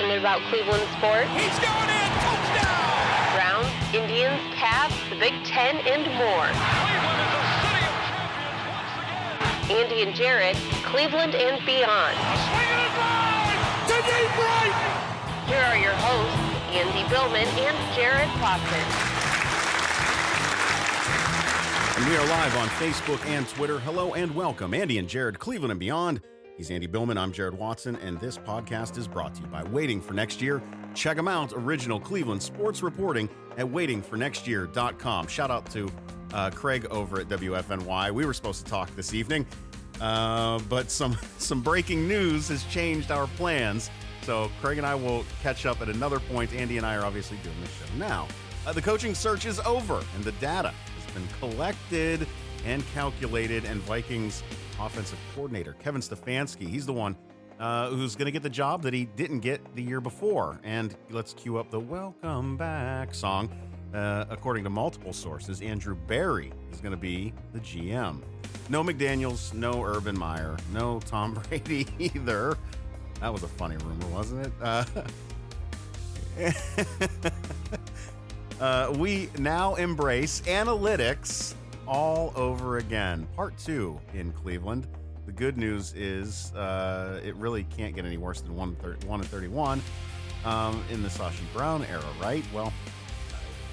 passionate about Cleveland sports. He's going in! Touchdown! Browns, Indians, Cavs, the Big Ten, and more. Cleveland is a city of champions once again! Andy and Jarid, Cleveland and beyond. A swing and a drive! To deep right! Here are your hosts, Andy Billman and Jarid Have. And we are live on Facebook and Twitter. Hello and welcome, Andy and Jarid, Cleveland and beyond. He's Andy Billman, I'm Jarid Watson, and this podcast is brought to you by Waiting for Next Year. Check them out, original Cleveland sports reporting at waitingfornextyear.com. Shout out to Craig over at WFNY. We were supposed to talk this evening, but some breaking news has changed our plans. So Craig and I will catch up at another point. Andy and I are obviously doing this show now. The coaching search is over, and the data has been collected and calculated, and Vikings offensive coordinator Kevin Stefanski, he's the one who's going to get the job that he didn't get the year before. And let's cue up the Welcome Back song. According to multiple sources, Andrew Berry is going to be the GM. No McDaniels, no Urban Meyer, no Tom Brady either. That was a funny rumor, wasn't it? We now embrace analytics all over again. Part 2 in Cleveland. The good news is it really can't get any worse than 1-31 in the Sashi Brown era, right? Well,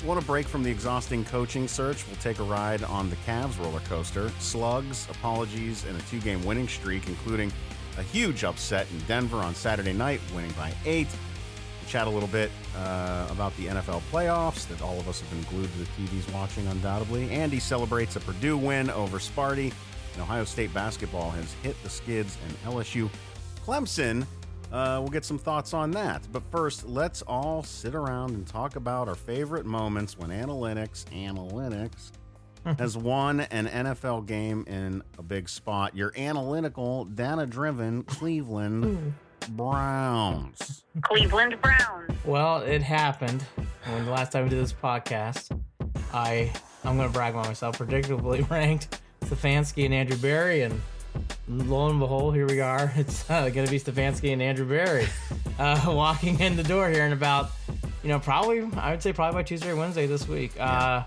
want a break from the exhausting coaching search? We'll take a ride on the Cavs roller coaster. Slugs, apologies, and a 2-game winning streak, including a huge upset in Denver on Saturday night, winning by 8. We'll chat a little bit about the NFL playoffs that all of us have been glued to the TVs watching, undoubtedly. Andy celebrates a Purdue win over Sparty, and Ohio State basketball has hit the skids, and LSU Clemson. We'll get some thoughts on that. But first, let's all sit around and talk about our favorite moments when analytics has won an NFL game in a big spot. Your analytical, data-driven Cleveland Browns. Cleveland Browns. Well, it happened when the last time we did this podcast. I'm going to brag on myself, predictably ranked Stefanski and Andrew Berry, and lo and behold, here we are. It's going to be Stefanski and Andrew Berry walking in the door here in about, I would say probably by Tuesday or Wednesday this week. Yeah.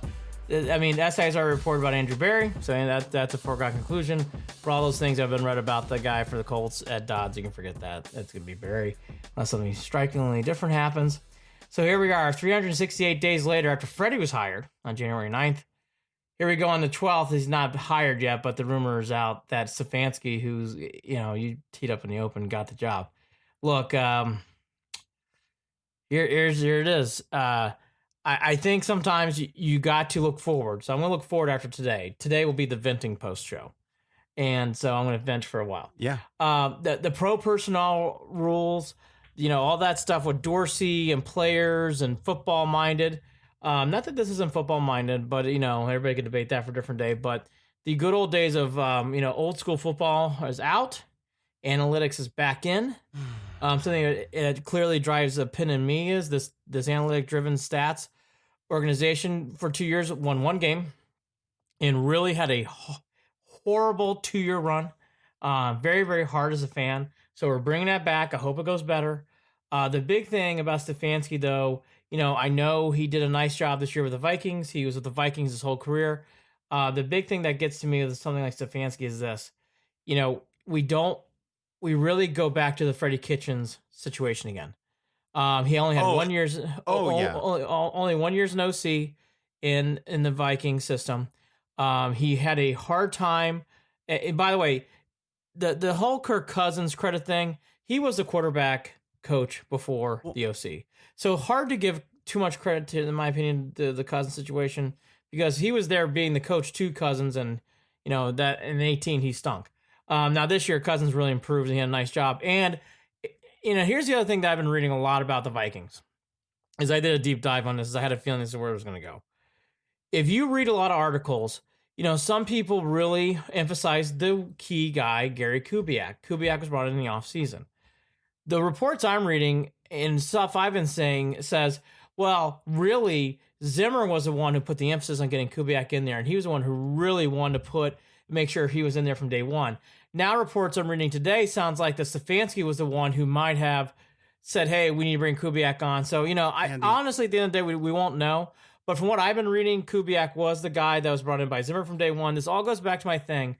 SIs are reported about Andrew Berry, so that's a foregone conclusion. For all those things I've been read about the guy for the Colts, Ed Dodds, you can forget that. It's going to be Berry, unless something strikingly different happens. So here we are, 368 days later after Freddie was hired on January 9th. Here we go on the 12th. He's not hired yet, but the rumor is out that Stefanski, who's, you teed up in the open, got the job. Look, here it is. I think sometimes you got to look forward. So I'm going to look forward after today. Today will be the venting post show. And so I'm going to vent for a while. Yeah. The pro personnel rules, all that stuff with Dorsey and players and football minded. Not that this isn't football minded, but, everybody can debate that for a different day. But the good old days of, old school football is out. Analytics is back in. Something that it clearly drives a pin in me is this analytic driven stats organization for 2 years won one game and really had a horrible 2-year run. Very, very hard as a fan. So we're bringing that back. I hope it goes better. The big thing about Stefanski, though, I know he did a nice job this year with the Vikings. He was with the Vikings his whole career. The big thing that gets to me with something like Stefanski is this. We really go back to the Freddie Kitchens situation again. He only had 1 year's only 1 year's no OC in the Viking system. He had a hard time. And by the way, the whole Kirk Cousins credit thing, he was the quarterback coach before the OC. So hard to give too much credit to, in my opinion, the Cousins situation, because he was there being the coach to Cousins, and that in 18 he stunk. Now this year Cousins really improved and he had a nice job. And here's the other thing that I've been reading a lot about the Vikings, is I did a deep dive on this, I had a feeling this is where it was going to go. If you read a lot of articles, some people really emphasize the key guy, Gary Kubiak. Kubiak was brought in the offseason. The reports I'm reading and stuff I've been saying says, well, really, Zimmer was the one who put the emphasis on getting Kubiak in there, and he was the one who really wanted to make sure he was in there from day one. Now reports I'm reading today sounds like that Stefanski was the one who might have said, hey, we need to bring Kubiak on. So, honestly, at the end of the day, we won't know. But from what I've been reading, Kubiak was the guy that was brought in by Zimmer from day one. This all goes back to my thing.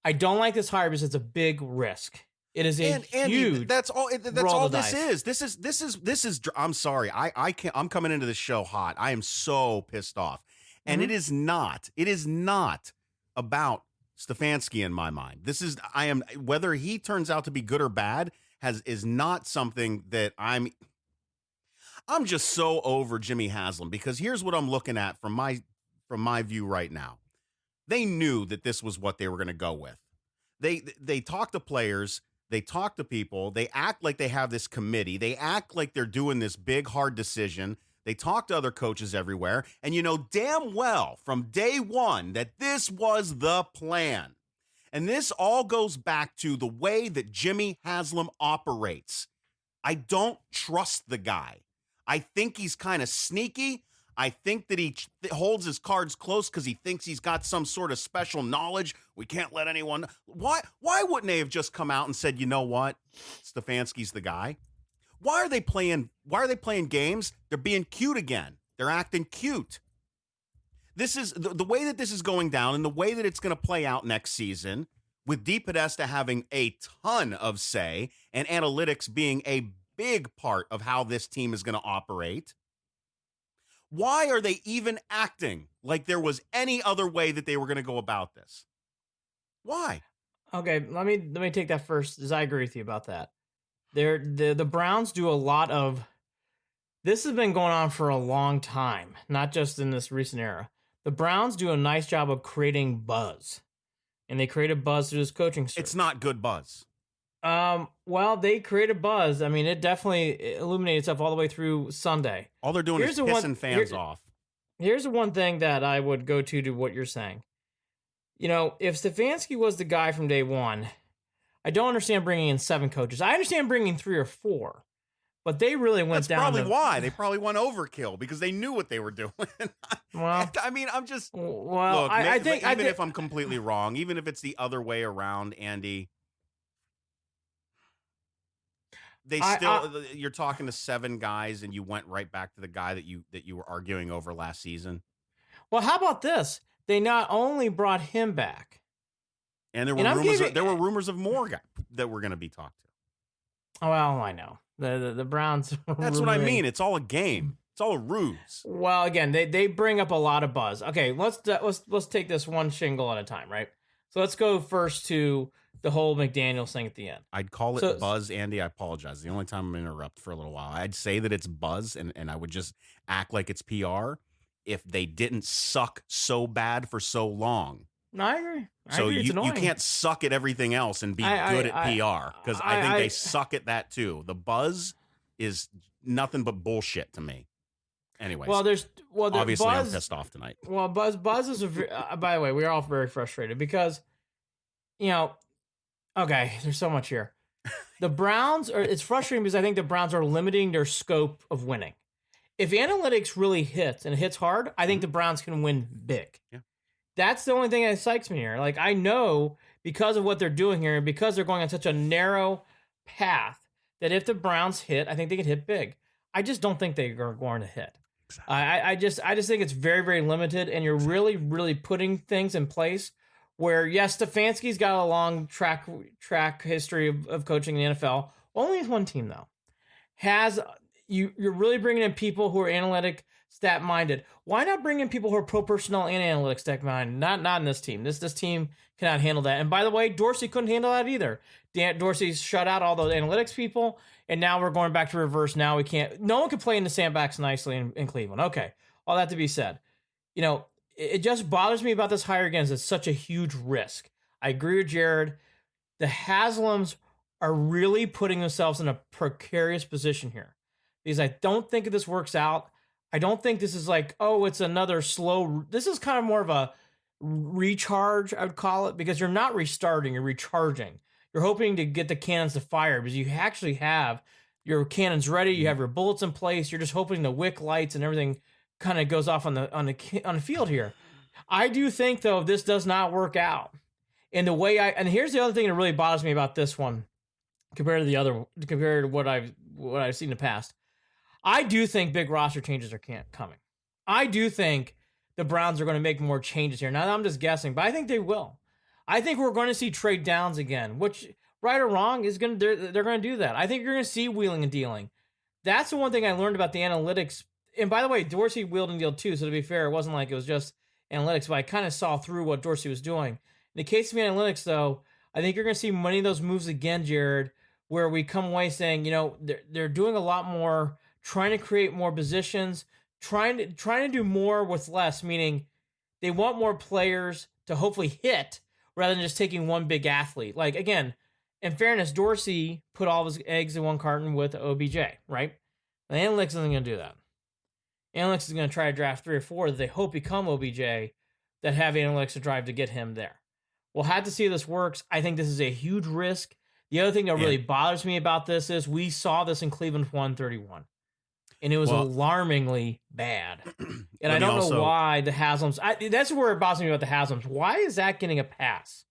I don't like this hire because it's a big risk. It is a huge. That's all. That's all this is. This is. I'm sorry. I can't. I'm coming into the show hot. I am so pissed off, and it is not. It is not about Stefanski in my mind. This is. I am. Whether he turns out to be good or bad is not something that I'm just so over Jimmy Haslem, because here's what I'm looking at from my view right now. They knew that this was what they were going to go with. They talk to players, they talk to people, they act like they have this committee, they act like they're doing this big, hard decision. They talk to other coaches everywhere, and you know damn well from day one that this was the plan. And this all goes back to the way that Jimmy Haslem operates. I don't trust the guy. I think he's kind of sneaky. I think that he holds his cards close because he thinks he's got some sort of special knowledge. We can't let anyone. Why wouldn't they have just come out and said, you know what, Stefanski's the guy? Why are they playing games? They're being cute again. They're acting cute. This is the way that this is going down, and the way that it's going to play out next season, with DePodesta having a ton of say and analytics being a big part of how this team is going to operate. Why are they even acting like there was any other way that they were going to go about this? Why? Okay, let me take that first, because I agree with you about that. The Browns do a lot of. This has been going on for a long time, not just in this recent era. The Browns do a nice job of creating buzz, and they create a buzz through this coaching search. It's not good buzz. Well, they create a buzz. I mean, it definitely illuminates itself all the way through Sunday. All they're doing is pissing fans off. Here's the one thing that I would go to what you're saying. You know, if Stefanski was the guy from day one, I don't understand bringing in 7 coaches. I understand bringing 3 or 4, but they really went down. That's probably why. They probably went overkill because they knew what they were doing. Well, I mean, I'm just. Well, look, I think if I'm completely wrong, even if it's the other way around, Andy. You're talking to 7 guys, and you went right back to the guy that you were arguing over last season. Well, how about this? They not only brought him back, and there were rumors of more guys that were going to be talked to. Oh, well, I know the Browns. That's what I mean. It's all a game. It's all a ruse. Well, again, they bring up a lot of buzz. Okay, let's take this one shingle at a time, right? So let's go first to the whole McDaniels thing at the end. I'd call it buzz, Andy. I apologize. The only time I'm going to interrupt for a little while. I'd say that it's buzz, and I would just act like it's PR if they didn't suck so bad for so long. No, I agree. You can't suck at everything else and be good at PR, because I think they suck at that too. The buzz is nothing but bullshit to me. Anyways, obviously buzz, I'm pissed off tonight. Well, buzz is by the way, we are all very frustrated because, okay, there's so much here. The Browns it's frustrating because I think the Browns are limiting their scope of winning. If analytics really hits and it hits hard, I think the Browns can win big. Yeah. That's the only thing that excites me here. Like, I know because of what they're doing here and because they're going on such a narrow path that if the Browns hit, I think they could hit big. I just don't think they are going to hit. Exactly. I just think it's very, very limited, and you're really, really putting things in place where, yes, Stefanski's got a long track history of coaching in the NFL. Only one team, though. You're really bringing in people who are analytic, stat-minded. Why not bring in people who are pro personnel and analytics stat-minded? Not in this team. This team cannot handle that. And by the way, Dorsey couldn't handle that either. Dorsey's shut out all those analytics people, and now we're going back to reverse. Now we can't. No one can play in the sandbags nicely in Cleveland. Okay, all that to be said. It just bothers me about this hire again is it's such a huge risk. I agree with Jared. The Haslems are really putting themselves in a precarious position here because I don't think if this works out, I don't think this is like, it's another slow. This is kind of more of a recharge, I would call it, because you're not restarting, you're recharging. You're hoping to get the cannons to fire because you actually have your cannons ready. You have your bullets in place. You're just hoping the wick lights and everything kind of goes off on the field here. I do think, though, this does not work out. And here's the other thing that really bothers me about this one compared to what I've what I've seen in the past. I do think big roster changes are coming. I do think the Browns are going to make more changes here. Now, I'm just guessing, but I think they will. I think we're going to see trade downs again, which, right or wrong, they're going to do that. I think you're going to see wheeling and dealing. That's the one thing I learned about the analytics. And by the way, Dorsey wheeled and dealed too, so to be fair, it wasn't like it was just analytics, but I kind of saw through what Dorsey was doing. In the case of analytics, though, I think you're going to see many of those moves again, Jared, where we come away saying, they're doing a lot more, trying to create more positions, trying to do more with less, meaning they want more players to hopefully hit rather than just taking one big athlete. Like, again, in fairness, Dorsey put all of his eggs in one carton with OBJ, right? The analytics isn't going to do that. Analytics is going to try to draft 3 or 4 that they hope become OBJ that have analytics to drive to get him there. We'll have to see if this works. I think this is a huge risk. The other thing that really bothers me about this is we saw this in Cleveland 131. And it was alarmingly bad. And I don't know why the Haslems... that's where it bothers me about the Haslems. Why is that getting a pass?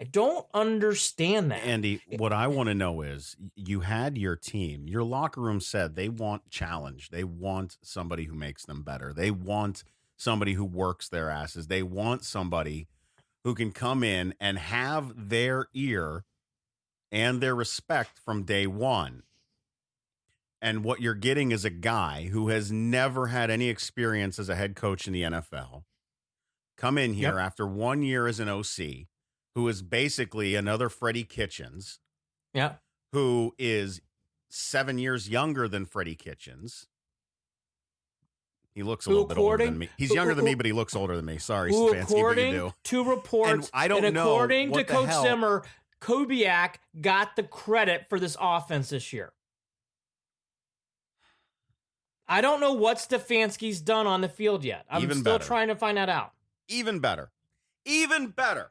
I don't understand that. Andy, what I want to know is, you had your team. Your locker room said they want challenge. They want somebody who makes them better. They want somebody who works their asses. They want somebody who can come in and have their ear and their respect from day one. And what you're getting is a guy who has never had any experience as a head coach in the NFL. Come in here after 1 year as an OC, who is basically another Freddie Kitchens. Yeah. Who is 7 years younger than Freddie Kitchens. He looks a little bit older than me. He's younger than me, but he looks older than me. Sorry, Stefanski, but you do. To reports, according to Coach Zimmer, Kubiak got the credit for this offense this year. I don't know what Stefanski's done on the field yet. I'm still trying to find that out. Even better. Even better.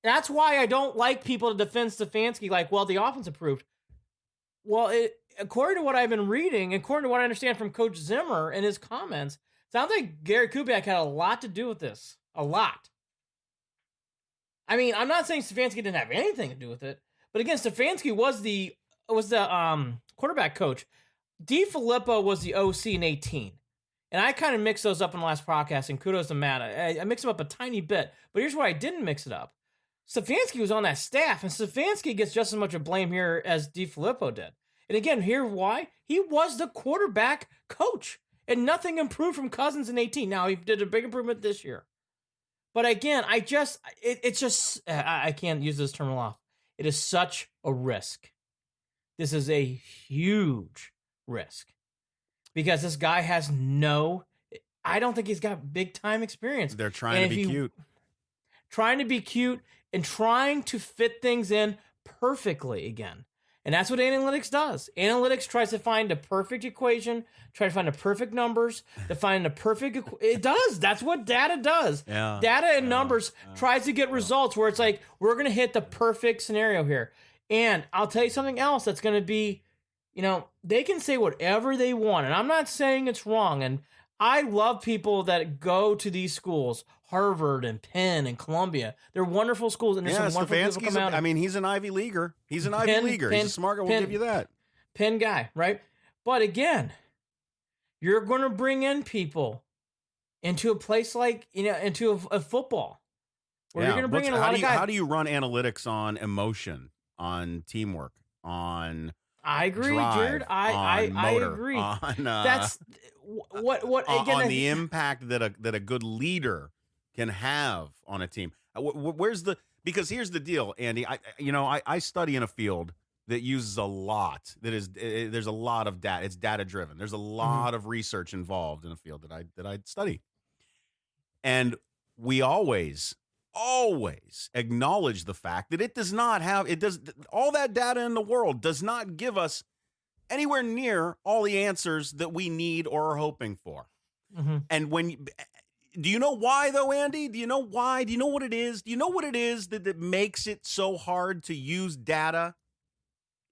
That's why I don't like people to defend Stefanski like, well, the offense improved. Well, according to what I've been reading, according to what I understand from Coach Zimmer and his comments, sounds like Gary Kubiak had a lot to do with this. A lot. I mean, I'm not saying Stefanski didn't have anything to do with it, but again, Stefanski was the quarterback coach. DeFilippo was the OC in 18. And I kind of mixed those up in the last podcast, and kudos to Matt. I mixed them up a tiny bit, but here's where I didn't mix it up. Stefanski was on that staff, and Stefanski gets just as much of blame here as DeFilippo did. And again, here's why. He was the quarterback coach, and nothing improved from Cousins in 18. Now, he did a big improvement this year. But again, I can't use this term a lot. It is such a risk. This is a huge risk because this guy has I don't think he's got big time experience. They're trying to be cute. Trying to be cute and trying to fit things in perfectly again. And that's what analytics does. Analytics tries to find a perfect equation, try to find the perfect numbers, to find the perfect... It does. That's what data does. Yeah. Data and numbers tries to get results where it's like, we're going to hit the perfect scenario here. And I'll tell you something else that's going to be, they can say whatever they want. And I'm not saying it's wrong. And I love people that go to these schools, Harvard and Penn and Columbia. They're wonderful schools, and there's some wonderful people come out. I mean, he's an Ivy Leaguer. He's an Ivy Leaguer. He's a smart guy. We'll give you that. Penn guy, right? But again, you're going to bring in people into a place like, into a football. Where you're going to bring in a lot of guys. How do you run analytics on emotion, on teamwork, on... I agree, Jared. I agree. That's what again on the impact that a good leader can have on a team. Because here's the deal, Andy. I study in a field that uses a lot. There's a lot of data. It's data driven. There's a lot of research involved in a field that I study, and we always acknowledge the fact that all that data in the world does not give us anywhere near all the answers that we need or are hoping for. Mm-hmm. And do you know why though, Andy? Do you know why? Do you know what it is? Do you know what it is that makes it so hard to use data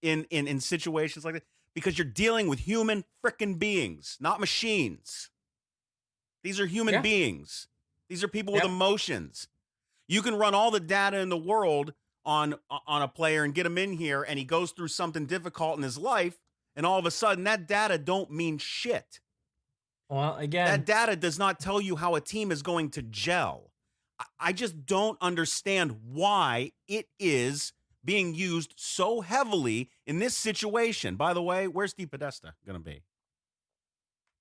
in situations like that? Because you're dealing with human frickin' beings, not machines. These are human beings. These are people with emotions. You can run all the data in the world on a player and get him in here, and he goes through something difficult in his life. And all of a sudden, that data don't mean shit. Well, again, that data does not tell you how a team is going to gel. I just don't understand why it is being used so heavily in this situation. By the way, where's DePodesta going to be?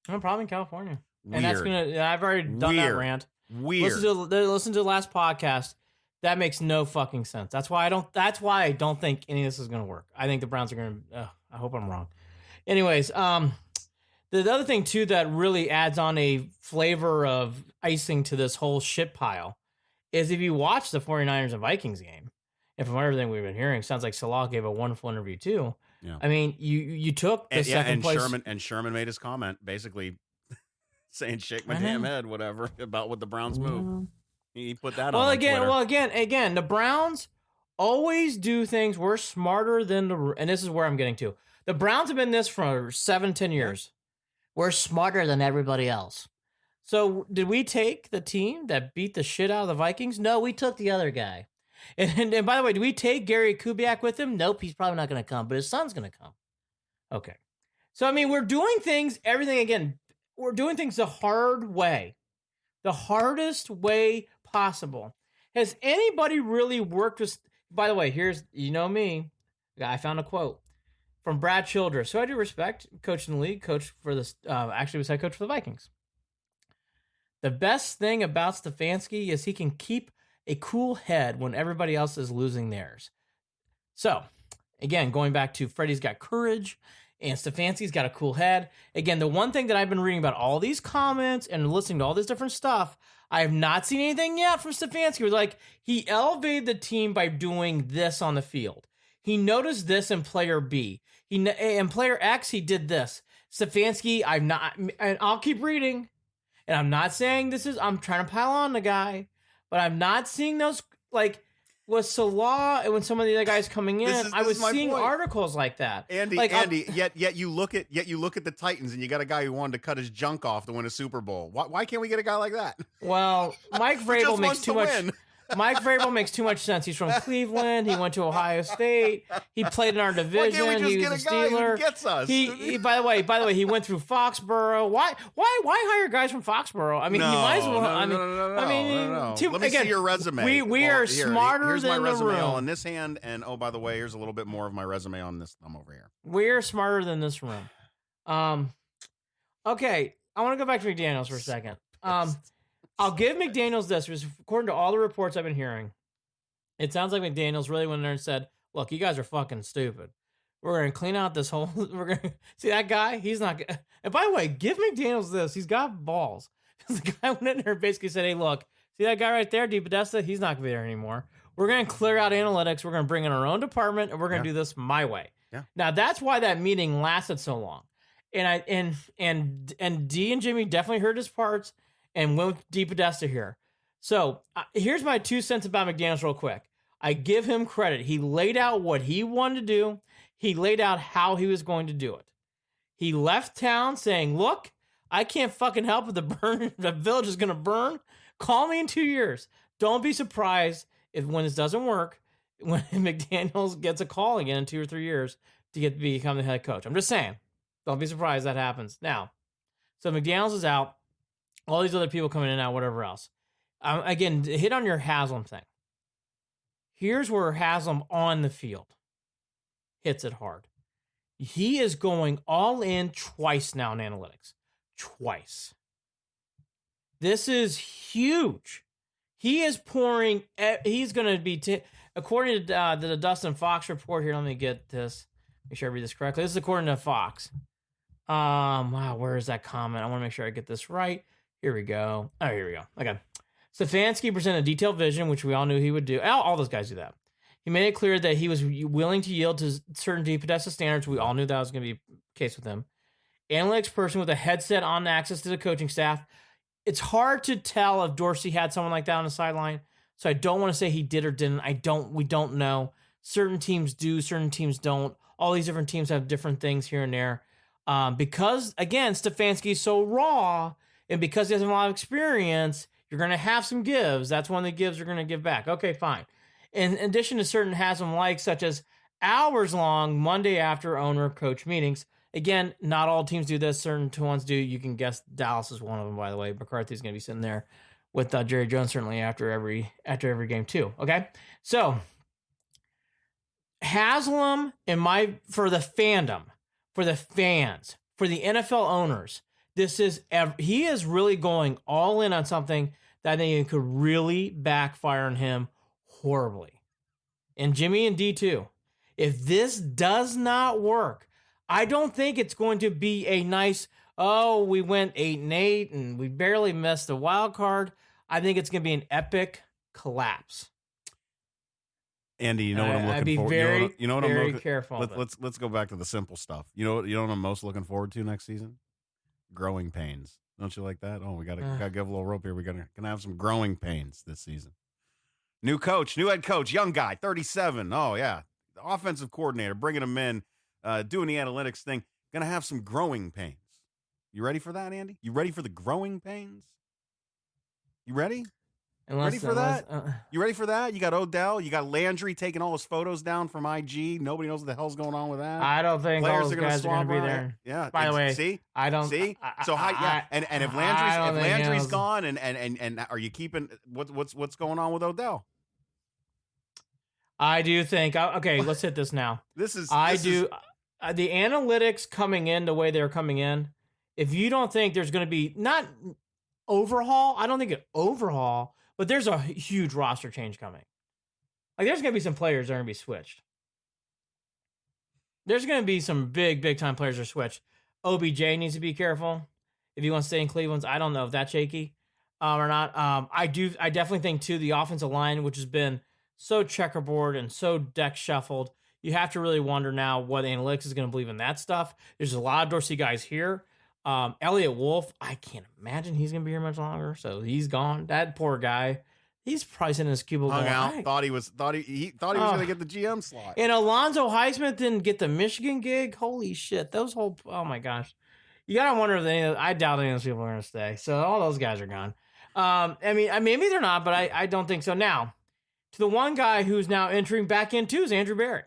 Probably in California. Weird. And that's I've already done that rant. Weird. Listen to the last podcast. That makes no fucking sense. That's why I don't think any of this is going to work. I think the Browns are going to, I hope I'm wrong. Anyways, the other thing too that really adds on a flavor of icing to this whole shit pile is if you watch the 49ers and Vikings game, and from everything we've been hearing, sounds like Salah gave a wonderful interview too. Yeah. I mean, you took the second place. Sherman made his comment basically saying "shake my damn head," whatever about what the Browns move. He put that on Twitter. Again, the Browns always do things. We're smarter than and this is where I'm getting to. The Browns have been this for 7-10 years. We're smarter than everybody else. So did we take the team that beat the shit out of the Vikings? No, we took the other guy. And by the way, do we take Gary Kubiak with him? Nope, he's probably not going to come, but his son's going to come. Okay. So, I mean, we're doing things, we're doing things the hard way. The hardest way possible. Has anybody really worked with, by the way, here's, you know me, I found a quote from Brad Childress, who I do respect, coach in the league, coach for this, actually was head coach for the Vikings. The best thing about Stefanski is he can keep a cool head when everybody else is losing theirs. So, again, going back to Freddie's got courage and Stefanski's got a cool head. Again, the one thing that I've been reading about all these comments and listening to all this different stuff, I have not seen anything yet from Stefanski. It was like he elevated the team by doing this on the field. He noticed this in player B. In player X, he did this. Stefanski, and I'll keep reading, and I'm not saying I'm trying to pile on the guy, but I'm not seeing those, like, with Salah and when some of the other guys coming in, I was seeing articles like that. Andy, like, yet you look at the Titans and you got a guy who wanted to cut his junk off to win a Super Bowl. Why can't we get a guy like that? Well, Mike Vrabel makes too much. Mike Vrabel makes too much sense. He's from Cleveland. He went to Ohio State. He played in our division. He was a Steeler. Gets us? He by the way, he went through Foxborough. Why hire guys from Foxborough? I mean, he might as well. No. Let me see your resume. We are smarter here's than my resume the room. all in this hand, and oh, by the way, here's a little bit more of my resume on this thumb over here. We're smarter than this room. Okay, I want to go back to McDaniels for a second. I'll give McDaniels this, because according to all the reports I've been hearing, it sounds like McDaniels really went in there and said, look, you guys are fucking stupid. We're going to clean out this whole, we're going to, see that guy? He's not, and by the way, give McDaniels this. He's got balls. Because the guy went in there and basically said, hey, look, see that guy right there, DePodesta? He's not going to be there anymore. We're going to clear out analytics. We're going to bring in our own department, and we're going to do this my way. Yeah. Now, that's why that meeting lasted so long. And D and Jimmy definitely heard his parts and went with DePodesta here. So here's my 2 cents about McDaniels real quick. I give him credit. He laid out what he wanted to do. He laid out how he was going to do it. He left town saying, look, I can't fucking help if the village is going to burn. Call me in 2 years. Don't be surprised if when this doesn't work, when McDaniels gets a call again in 2 or 3 years to become the head coach. I'm just saying. Don't be surprised that happens. Now, so McDaniels is out. All these other people coming in and out, whatever else. Again, hit on your Haslem thing. Here's where Haslem on the field hits it hard. He is going all in twice now in analytics. Twice. This is huge. He is pouring. He's going to be, according to the Dustin Fox report here, let me get this. Make sure I read this correctly. This is according to Fox. Wow, where is that comment? I want to make sure I get this right. Here we go. Oh, here we go. Okay. Stefanski presented a detailed vision, which we all knew he would do. All those guys do that. He made it clear that he was willing to yield to certain DePodesta standards. We all knew that was going to be the case with him. Analytics person with a headset on access to the coaching staff. It's hard to tell if Dorsey had someone like that on the sideline. So I don't want to say he did or didn't. We don't know. Certain teams do, certain teams don't. All these different teams have different things here and there. Because, again, Stefanski is so raw, and because he has a lot of experience, you're going to have some gives. That's one of the gives you're going to give back. Okay, fine. In addition to certain Haslem likes, such as hours-long Monday after owner-coach meetings, Again, not all teams do this. Certain ones do. You can guess Dallas is one of them, by the way. McCarthy's going to be sitting there with Jerry Jones certainly after every game too. Okay, so Haslem for the fandom, for the fans, for the NFL owners, he is really going all in on something that I think it could really backfire on him horribly. And Jimmy and D too. If this does not work, I don't think it's going to be a nice, we went 8-8 and we barely missed the wild card. I think it's going to be an epic collapse. Andy, you know what I'm looking for. You know what I'm very careful. Let's go back to the simple stuff. You know what I'm most looking forward to next season? Growing pains. Don't you like that? Oh, we gotta give a little rope here. We're gonna have some growing pains this season. New coach, new head coach, young guy, 37. Oh yeah, the offensive coordinator, bringing him in, doing the analytics thing. Gonna have some growing pains. You ready for that, Andy? You ready for the growing pains? You ready? Ready for that? You ready for that? You got Odell. You got Landry taking all his photos down from IG. Nobody knows what the hell's going on with that. I don't think players all those guys are going to be there. Yeah. By the way, see, I don't see. So and if Landry's gone, and are you keeping what's going on with Odell? I do think. Okay, let's hit this now. The analytics coming in the way they're coming in. If you don't think there's going to be not overhaul, I don't think an overhaul. But there's a huge roster change coming. Like, there's going to be some players that are going to be switched. There's going to be some big time players that are switched. OBJ needs to be careful if he wants to stay in Cleveland. I don't know if that's shaky or not. I definitely think, too, the offensive line, which has been so checkerboard and so deck shuffled, you have to really wonder now what analytics is going to believe in that stuff. There's a lot of Dorsey guys here. Elliot Wolf, I can't imagine he's gonna be here much longer, so he's gone. That poor guy, he's probably sitting in his cubicle hung out. Thought he was gonna get the GM slot. And Alonzo Highsmith didn't get the Michigan gig. Holy shit! Oh my gosh, you gotta wonder if I doubt any of those people are gonna stay. So all those guys are gone. Maybe they're not, but I don't think so. Now, to the one guy who's now entering back into is Andrew Berry.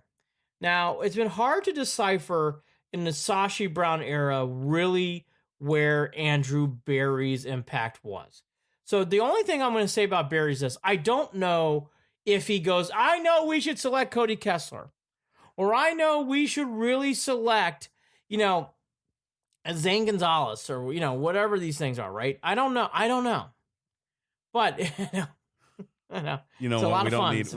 Now, it's been hard to decipher in the Sashi Brown era, really where Andrew Berry's impact was. So the only thing I'm going to say about Berry is this. I don't know if he goes, I know we should select Cody Kessler, or I know we should really select, Zane Gonzalez, or, whatever these things are, right? I don't know. But, I know. You know what? We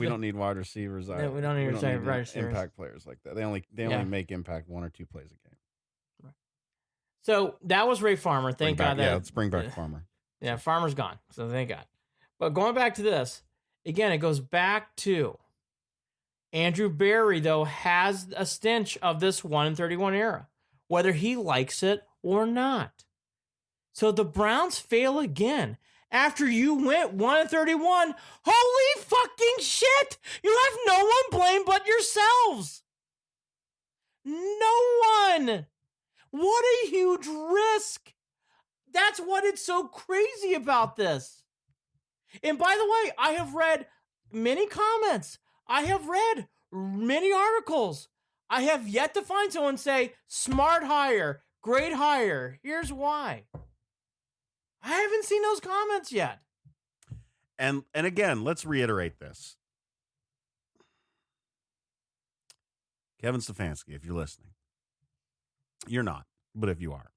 don't need wide receivers. Yeah, we don't need wide receivers. Impact players like that. They only make impact 1 or 2 plays a game. Right. So that was Ray Farmer. Thank God. Let's bring back Farmer. Yeah, Farmer's gone. So thank God. But going back to this again, it goes back to Andrew Berry. Though has a stench of this 1-31 era, whether he likes it or not. So the Browns fail again. After you went 1-31, holy fucking shit! You have no one blamed but yourselves. No one. What a huge risk. That's what it's so crazy about this. And by the way, I have read many comments. I have read many articles. I have yet to find someone say, smart hire, great hire. Here's why. I haven't seen those comments yet. And again, let's reiterate this. Kevin Stefanski, if you're listening, you're not, but if you are.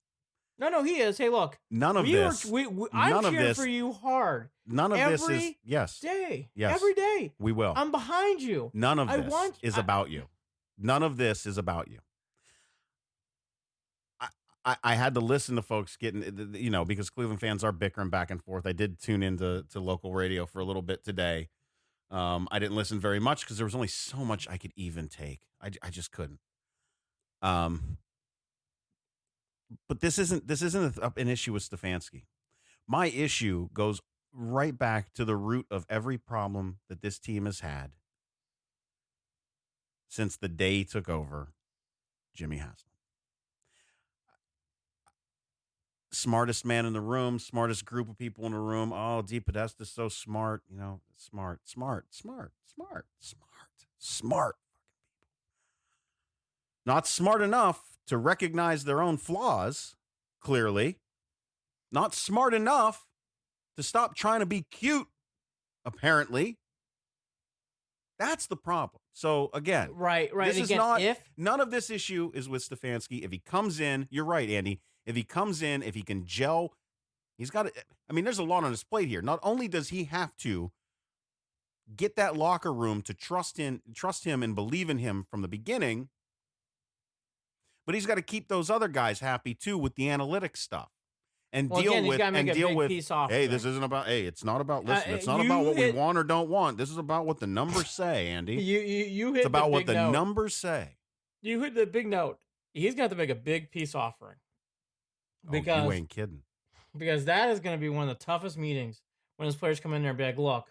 No, he is. Hey, look. I'm cheering for you hard. None of this is, yes. Every day. We will. I'm behind you. None of this is about you. None of this is about you. I had to listen to folks getting, because Cleveland fans are bickering back and forth. I did tune into local radio for a little bit today. I didn't listen very much because there was only so much I could even take. I just couldn't. But this isn't an issue with Stefanski. My issue goes right back to the root of every problem that this team has had since the day he took over, Jimmy Haslem. Smartest man in the room, smartest group of people in the room. Oh, DePodesta's so smart, smart. Not smart enough to recognize their own flaws, clearly. Not smart enough to stop trying to be cute, apparently. That's the problem. So, again, right. This and is again, not, none of this issue is with Stefanski. If he comes in, you're right, Andy. If he comes in, if he can gel, he's got to, I mean, there's a lot on his plate here. Not only does he have to get that locker room to trust him and believe in him from the beginning, but he's got to keep those other guys happy too with the analytics stuff and deal with hey, this isn't about, hey, it's not about, listen, it's not about what we want or don't want. This is about what the numbers say, Andy. You hit it's about the what big the note. numbers say. You hit the big note. He's got to make a big peace offering. Because you ain't kidding. Because that is going to be one of the toughest meetings when his players come in there and be like, look,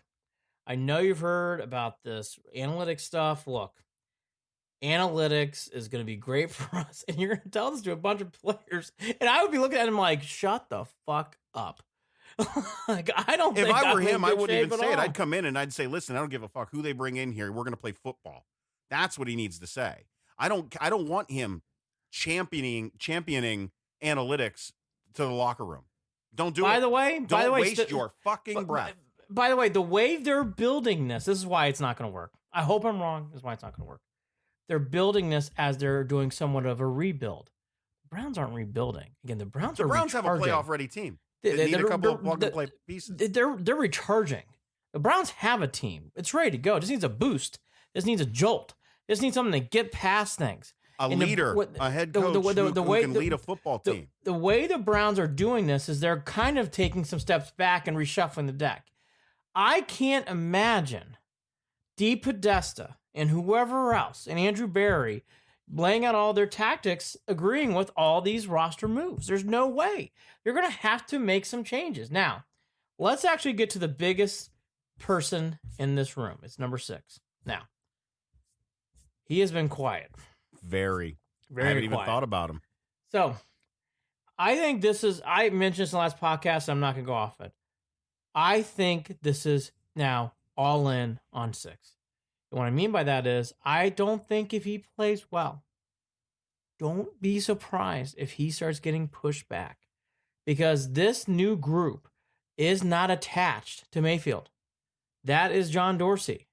I know you've heard about this analytics stuff. Look, analytics is going to be great for us. And you're going to tell this to a bunch of players. And I would be looking at him like, shut the fuck up. Like, I don't if think I were him, I wouldn't even say it. all. I'd come in and I'd say, listen, I don't give a fuck who they bring in here. We're going to play football. That's what he needs to say. I don't want him championing analytics to the locker room. Don't do it. By the way, waste your fucking breath. By the way, the way they're building this is why it's not going to work. I hope I'm wrong. This is why it's not going to work. They're building this as they're doing somewhat of a rebuild. The Browns aren't rebuilding. Again, the Browns have a playoff-ready team. They need a couple of plug-and-play pieces. They're recharging. The Browns have a team. It's ready to go. It just needs a boost. It just needs a jolt. It just needs something to get past things. A leader, a head coach who can lead a football team. The way the Browns are doing this is they're kind of taking some steps back and reshuffling the deck. I can't imagine DePodesta and whoever else and Andrew Berry laying out all their tactics, agreeing with all these roster moves. There's no way. You're going to have to make some changes. Now, let's actually get to the biggest person in this room. It's number 6. Now, he has been quiet. Very quiet. I haven't even thought about him. So, I think this is, I mentioned this in the last podcast, so I'm not going to go off it. I think this is now all in on 6. And what I mean by that is, I don't think if he plays well, don't be surprised if he starts getting pushed back. Because this new group is not attached to Mayfield. That is John Dorsey.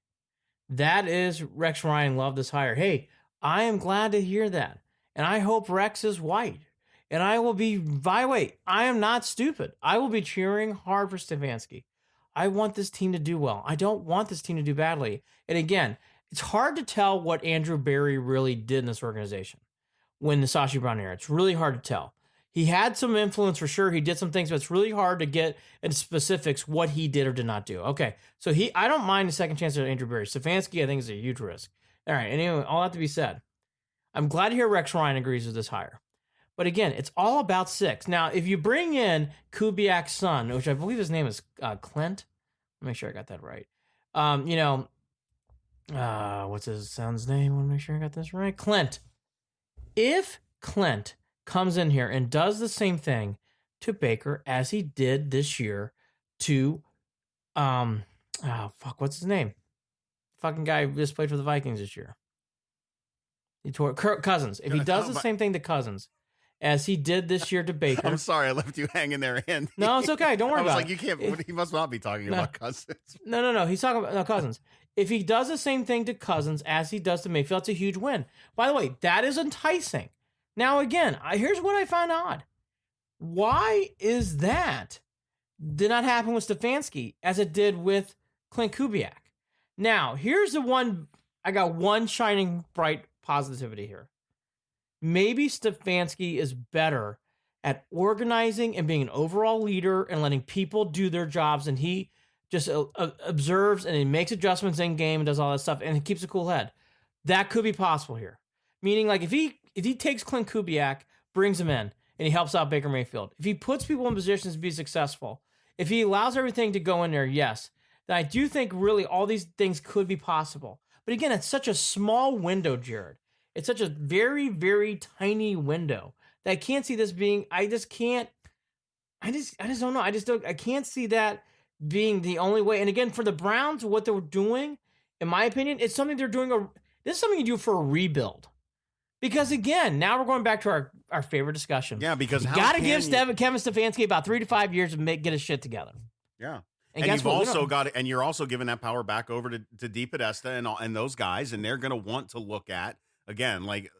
That is Rex Ryan. Love this hire. Hey, I am glad to hear that. And I hope Rex is white. And I will be, by the way, I am not stupid. I will be cheering hard for Stefanski. I want this team to do well. I don't want this team to do badly. And again, it's hard to tell what Andrew Berry really did in this organization when the Sashi Brown era. It's really hard to tell. He had some influence for sure. He did some things, but it's really hard to get into specifics what he did or did not do. Okay, so I don't mind a second chance at Andrew Berry. Stefanski, I think, is a huge risk. All right, anyway, all that to be said. I'm glad to hear Rex Ryan agrees with this hire. But again, it's all about 6. Now, if you bring in Kubiak's son, which I believe his name is Clint, let me make sure I got that right. What's his son's name? I want to make sure I got this right. Clint. If Clint comes in here and does the same thing to Baker as he did this year to, what's his name? Fucking guy who just played for the Vikings this year. He tore Kirk Cousins. If he does the same thing to Cousins as he did this year to Baker. I'm sorry, I left you hanging there, Andy. No, it's okay. Don't worry about it. I was like, you can't. He must not be talking about Cousins. No. He's talking about Cousins. If he does the same thing to Cousins as he does to Mayfield, that's a huge win. By the way, that is enticing. Now, again, here's what I find odd. Why is that did not happen with Stefanski as it did with Clint Kubiak? Now, here's the one. I got one shining bright positivity here. Maybe Stefanski is better at organizing and being an overall leader and letting people do their jobs, and he just observes and he makes adjustments in game and does all that stuff, and he keeps a cool head. That could be possible here. Meaning, like, if he takes Clint Kubiak, brings him in, and he helps out Baker Mayfield, if he puts people in positions to be successful, if he allows everything to go in there, yes, then I do think really all these things could be possible. But again, it's such a small window, Jared. It's such a very, very tiny window that I can't see this being, I just don't know. I can't see that being the only way. And again, for the Browns, what they're doing, in my opinion, it's something they're doing, this is something you do for a rebuild. Because again, now we're going back to our favorite discussion. Yeah, because you got to give Kevin Stefanski about 3 to 5 years to get his shit together. Yeah. And you've also got it, and you're also giving that power back over to DePodesta and those guys, and they're going to want to look at again, like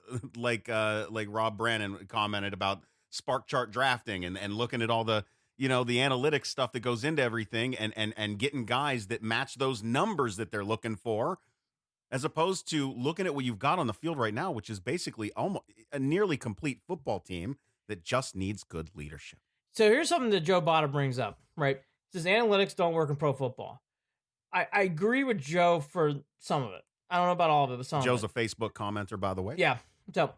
Rob Brannon commented about spark chart drafting and looking at all the the analytics stuff that goes into everything, and getting guys that match those numbers that they're looking for, as opposed to looking at what you've got on the field right now, which is basically almost a nearly complete football team that just needs good leadership. So here's something that Joe Botta brings up, right? Says analytics don't work in pro football. I agree with Joe for some of it. I don't know about all of it, but some Joe's of it. a Facebook commenter, by the way. Yeah. So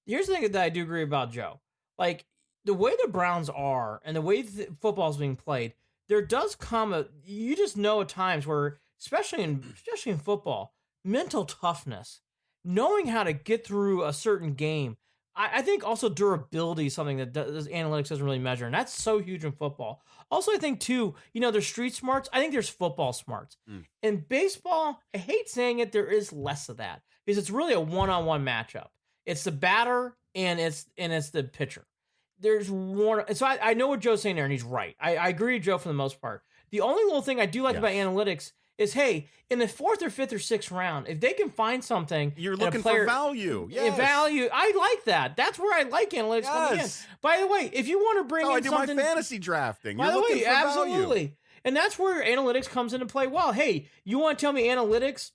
here's the thing that I do agree about Joe. Like, the way the Browns are and the way football is being played, there does come you just know at times where, especially in football, mental toughness, knowing how to get through a certain game. I think also durability is something that analytics doesn't really measure, and that's so huge in football. Also, I think, too, there's street smarts. I think there's football smarts. In baseball, I hate saying it, there is less of that because it's really a one-on-one matchup. It's the batter and it's the pitcher. There's one, and so I know what Joe's saying there, and he's right. I agree with Joe for the most part. The only little thing I do like about analytics is, hey, in the 4th or 5th or 6th round, if they can find something, you're looking for value. Yes. Value. I like that. That's where I like analytics coming in. By the way, if you want to bring in something, I do my fantasy drafting. By the way, absolutely. And that's where analytics comes into play. Well, hey, you want to tell me analytics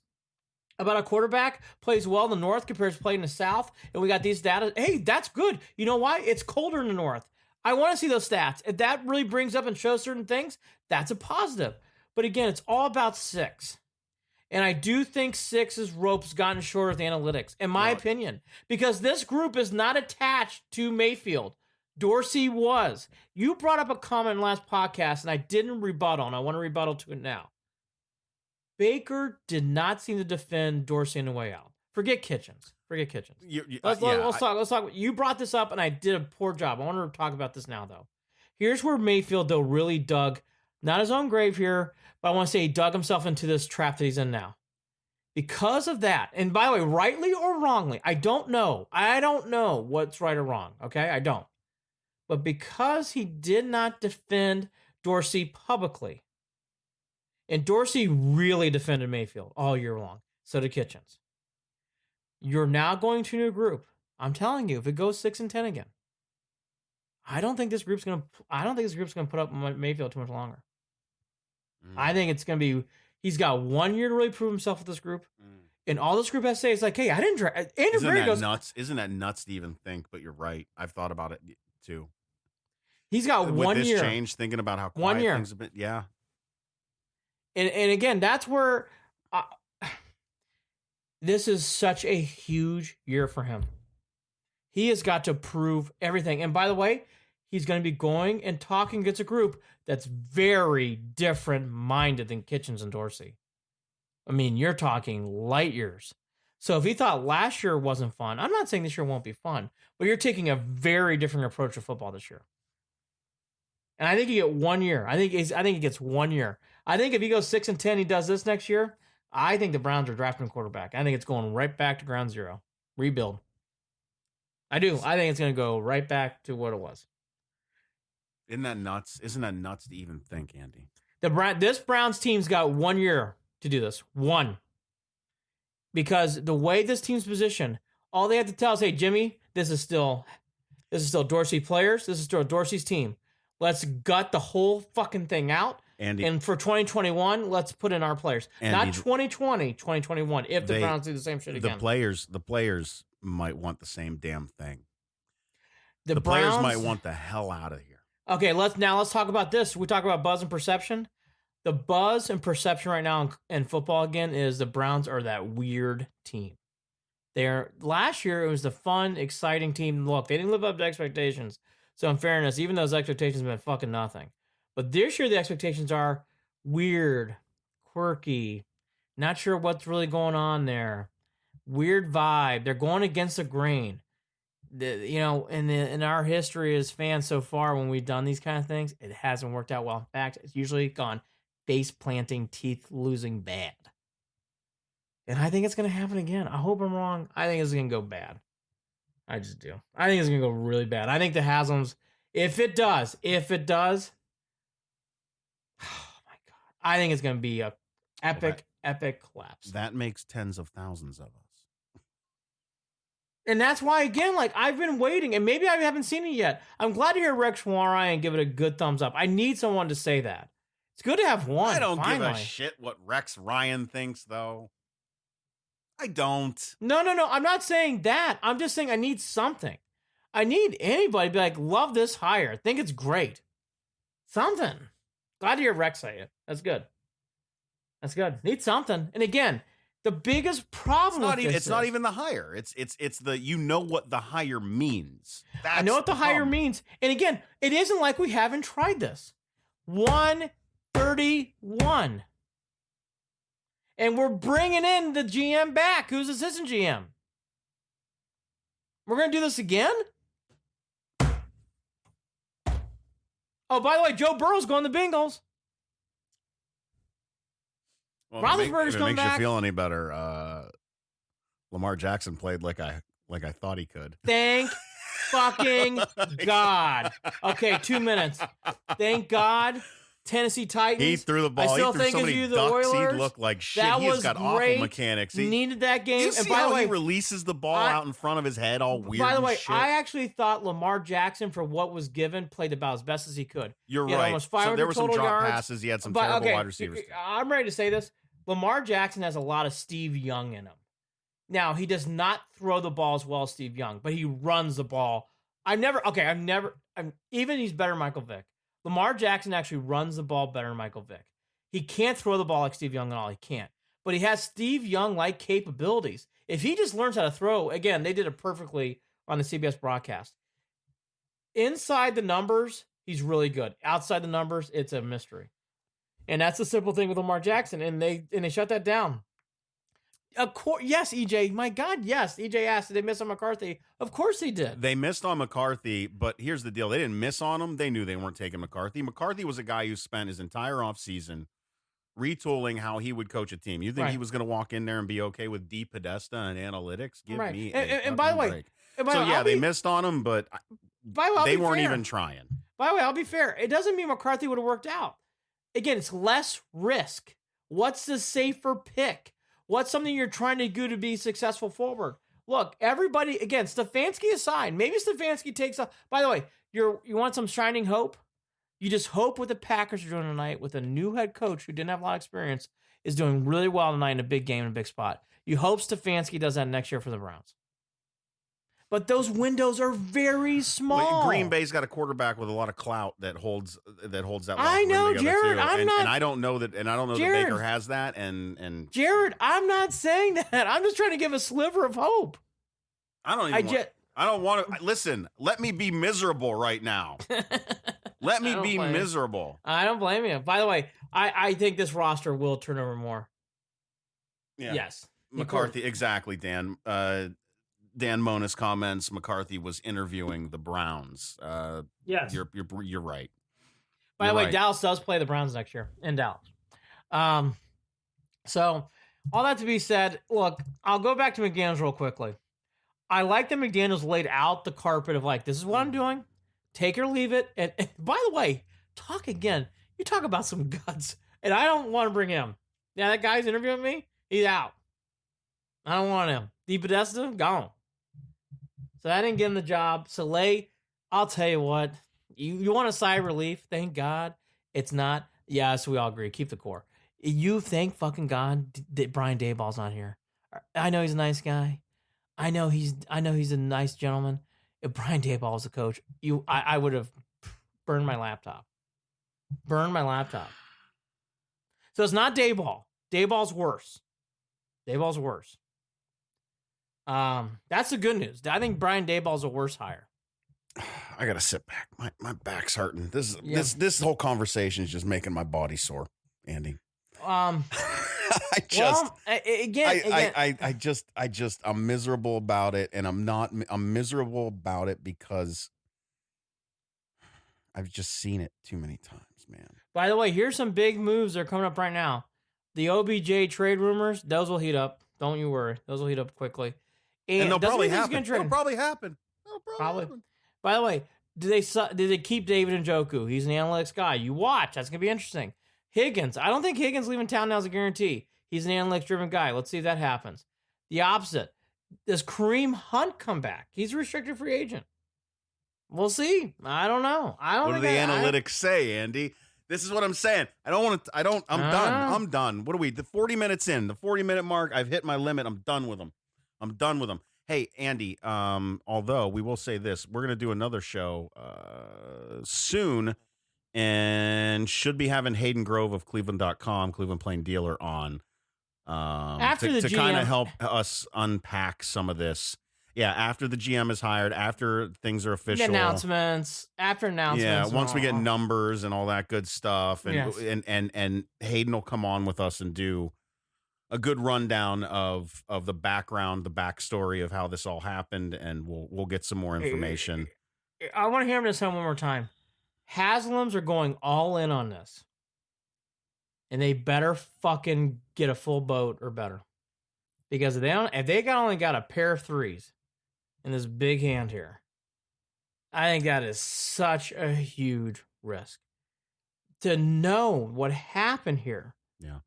about a quarterback plays well in the North compared to playing in the South, and we got these data? Hey, that's good. You know why? It's colder in the North. I want to see those stats. If that really brings up and shows certain things, that's a positive. But again, it's all about 6. And I do think 6's rope's gotten shorter with analytics, in my opinion, because this group is not attached to Mayfield. Dorsey was. You brought up a comment in the last podcast, and I didn't rebuttal, and I want to rebuttal to it now. Baker did not seem to defend Dorsey on the way out. Forget Kitchens. Let's talk. You brought this up, and I did a poor job. I want to talk about this now, though. Here's where Mayfield, though, really dug, not his own grave here, but I want to say he dug himself into this trap that he's in now. Because of that, and by the way, rightly or wrongly, I don't know. I don't know what's right or wrong, okay? I don't. But because he did not defend Dorsey publicly, and Dorsey really defended Mayfield all year long, so did Kitchens. You're now going to a new group. I'm telling you, if it goes 6-10 again, I don't think this group's gonna put up Mayfield too much longer. I think it's going to be, he's got 1 year to really prove himself with this group. And all this group has to say is like, hey, I didn't draft. Andrew Berry goes, nuts? Isn't that nuts to even think? But you're right. I've thought about it too. He's got with 1 this year. change, thinking about how quiet things have been. Yeah. And again, that's where this is such a huge year for him. He has got to prove everything. And by the way, he's going to be going and talking against a group that's very different minded than Kitchens and Dorsey. I mean, you're talking light years. So if he thought last year wasn't fun, I'm not saying this year won't be fun, but you're taking a very different approach to football this year. And I think you get 1 year. I think he gets 1 year. I think if he goes 6-10, he does this next year. I think the Browns are drafting a quarterback. I think it's going right back to ground zero. Rebuild. I do. I think it's going to go right back to what it was. Isn't that nuts? Isn't that nuts to even think, Andy? This Browns team's got 1 year to do this. 1. Because the way this team's positioned, all they have to tell is, hey, Jimmy, this is still Dorsey players. This is still Dorsey's team. Let's gut the whole fucking thing out. Andy, and for 2021, let's put in our players. Andy, not 2020, 2021, if the Browns do the same shit again. The players might want the same damn thing. The Browns, players might want the hell out of here. Okay, let's talk about this. We talk about buzz and perception. The buzz and perception right now in football again is the Browns are that weird team. Last year it was the fun, exciting team. Look, they didn't live up to expectations. So in fairness, even those expectations have been fucking nothing. But this year the expectations are weird, quirky, not sure what's really going on there. Weird vibe. They're going against the grain. In our history as fans so far, when we've done these kind of things, it hasn't worked out well. In fact, it's usually gone face planting, teeth losing bad. And I think it's going to happen again. I hope I'm wrong. I think it's going to go bad. I just do. I think it's going to go really bad. I think the Haslems, if it does, oh my God, I think it's going to be a epic collapse. That makes tens of thousands of us. And that's why, again, like, I've been waiting, and maybe I haven't seen it yet. I'm glad to hear Rex Ryan give it a good thumbs up. I need someone to say that. It's good to have one. I don't give a shit what Rex Ryan thinks, though. I don't. No. I'm not saying that. I'm just saying I need something. I need anybody to be like, love this hire. Think it's great. Something. Glad to hear Rex say it. That's good. Need something. And again, the biggest problem it's not even the hire. It's the what the hire means. I know what the hire means. And again, it isn't like we haven't tried this. 131. And we're bringing in the GM back, who's assistant GM. We're going to do this again? Oh, by the way, Joe Burrow's going to Bengals. Well, Roethlisberger's coming back. If it makes you feel any better, Lamar Jackson played like I thought he could. Thank fucking God. Okay, 2 minutes. Thank God. Tennessee Titans. He threw the ball. I still he threw think so many of you, ducks. the Oilers. He looked like shit. That He's got great. Awful mechanics. He needed that game. You see and by how the way, he releases the ball out in front of his head, all weird. By the way, shit? I actually thought Lamar Jackson, for what was given, played about as best as he could. You're he right. Almost 500 so there were some total drop yards. passes. He had some terrible wide receivers. I'm ready to say this. Lamar Jackson has a lot of Steve Young in him. Now, he does not throw the ball as well as Steve Young, but he runs the ball. Even he's better than Michael Vick. Lamar Jackson actually runs the ball better than Michael Vick. He can't throw the ball like Steve Young at all. He can't. But he has Steve Young-like capabilities. If he just learns how to throw, again, they did it perfectly on the CBS broadcast. Inside the numbers, he's really good. Outside the numbers, it's a mystery. And that's the simple thing with Lamar Jackson, and they shut that down. Of course, yes, EJ. My God, yes. EJ asked, did they miss on McCarthy? Of course they did. They missed on McCarthy, but here's the deal. They didn't miss on him. They knew they weren't taking McCarthy. McCarthy was a guy who spent his entire offseason retooling how he would coach a team. You think he was going to walk in there and be okay with DePodesta and analytics? Give me and by the way, break. They missed on him, but they weren't even trying. By the way, I'll be fair. It doesn't mean McCarthy would have worked out. Again, it's less risk. What's the safer pick? What's something you're trying to do to be successful forward? Look, everybody, again, Stefanski aside, maybe Stefanski takes a... By the way, you want some shining hope? You just hope what the Packers are doing tonight with a new head coach who didn't have a lot of experience is doing really well tonight in a big game in a big spot. You hope Stefanski does that next year for the Browns. But those windows are very small. Well, Green Bay's got a quarterback with a lot of clout that holds that. I know, Jared. I don't know that Baker has that. And Jared, I'm not saying that. I'm just trying to give a sliver of hope. I don't want to listen. Let me be miserable right now. Let me be miserable. I don't blame you. By the way, I think this roster will turn over more. Yeah. Yes. McCarthy, exactly, Dan. Dan Monis comments McCarthy was interviewing the Browns. Yes. You're right. By the way, Dallas does play the Browns next year in Dallas. So all that to be said, look, I'll go back to McDaniels real quickly. I like that McDaniels laid out the carpet of like, this is what I'm doing. Take or leave it. And by the way, talk again. You talk about some guts. And I don't want to bring him. Yeah, that guy's interviewing me. He's out. I don't want him. DePodesta, gone. So I didn't get him the job. Soleil, I'll tell you what. You want a sigh of relief? Thank God. It's not. Yes, we all agree. Keep the core. You thank fucking God that Brian Daboll's not here. I know he's a nice guy. I know he's a nice gentleman. If Brian Daboll was the coach, I would have burned my laptop. So it's not Daboll. Daboll's worse. That's the good news. I think Brian Daboll's a worse hire. I gotta sit back. My back's hurting. This whole conversation is just making my body sore, Andy. I'm miserable about it, and I'm miserable about it because I've just seen it too many times, man. By the way, here's some big moves that are coming up right now. The OBJ trade rumors, those will heat up. Don't you worry. Those will heat up quickly. And they'll probably happen. It'll probably happen. By the way, did they keep David Njoku? He's an analytics guy. You watch. That's going to be interesting. Higgins. I don't think Higgins leaving town now is a guarantee. He's an analytics-driven guy. Let's see if that happens. The opposite. Does Kareem Hunt come back? He's a restricted free agent. We'll see. I don't know. What do the analytics say, Andy? This is what I'm saying. I'm done. I'm done. What are we? The 40 minutes in, the 40-minute mark, I've hit my limit. I'm done with them. Hey, Andy, although we will say this, we're going to do another show soon and should be having Hayden Grove of Cleveland.com, Cleveland Plain Dealer, on to kind of help us unpack some of this. Yeah, after the GM is hired, after things are official. After announcements. Yeah, once we get numbers and all that good stuff. And Hayden will come on with us and do a good rundown of the background, the backstory of how this all happened, and we'll get some more information. I want to hear him just say one more time. Haslam's are going all in on this. And they better fucking get a full boat or better. Because if they only got a pair of threes in this big hand here, I think that is such a huge risk. To know what happened here. Yeah.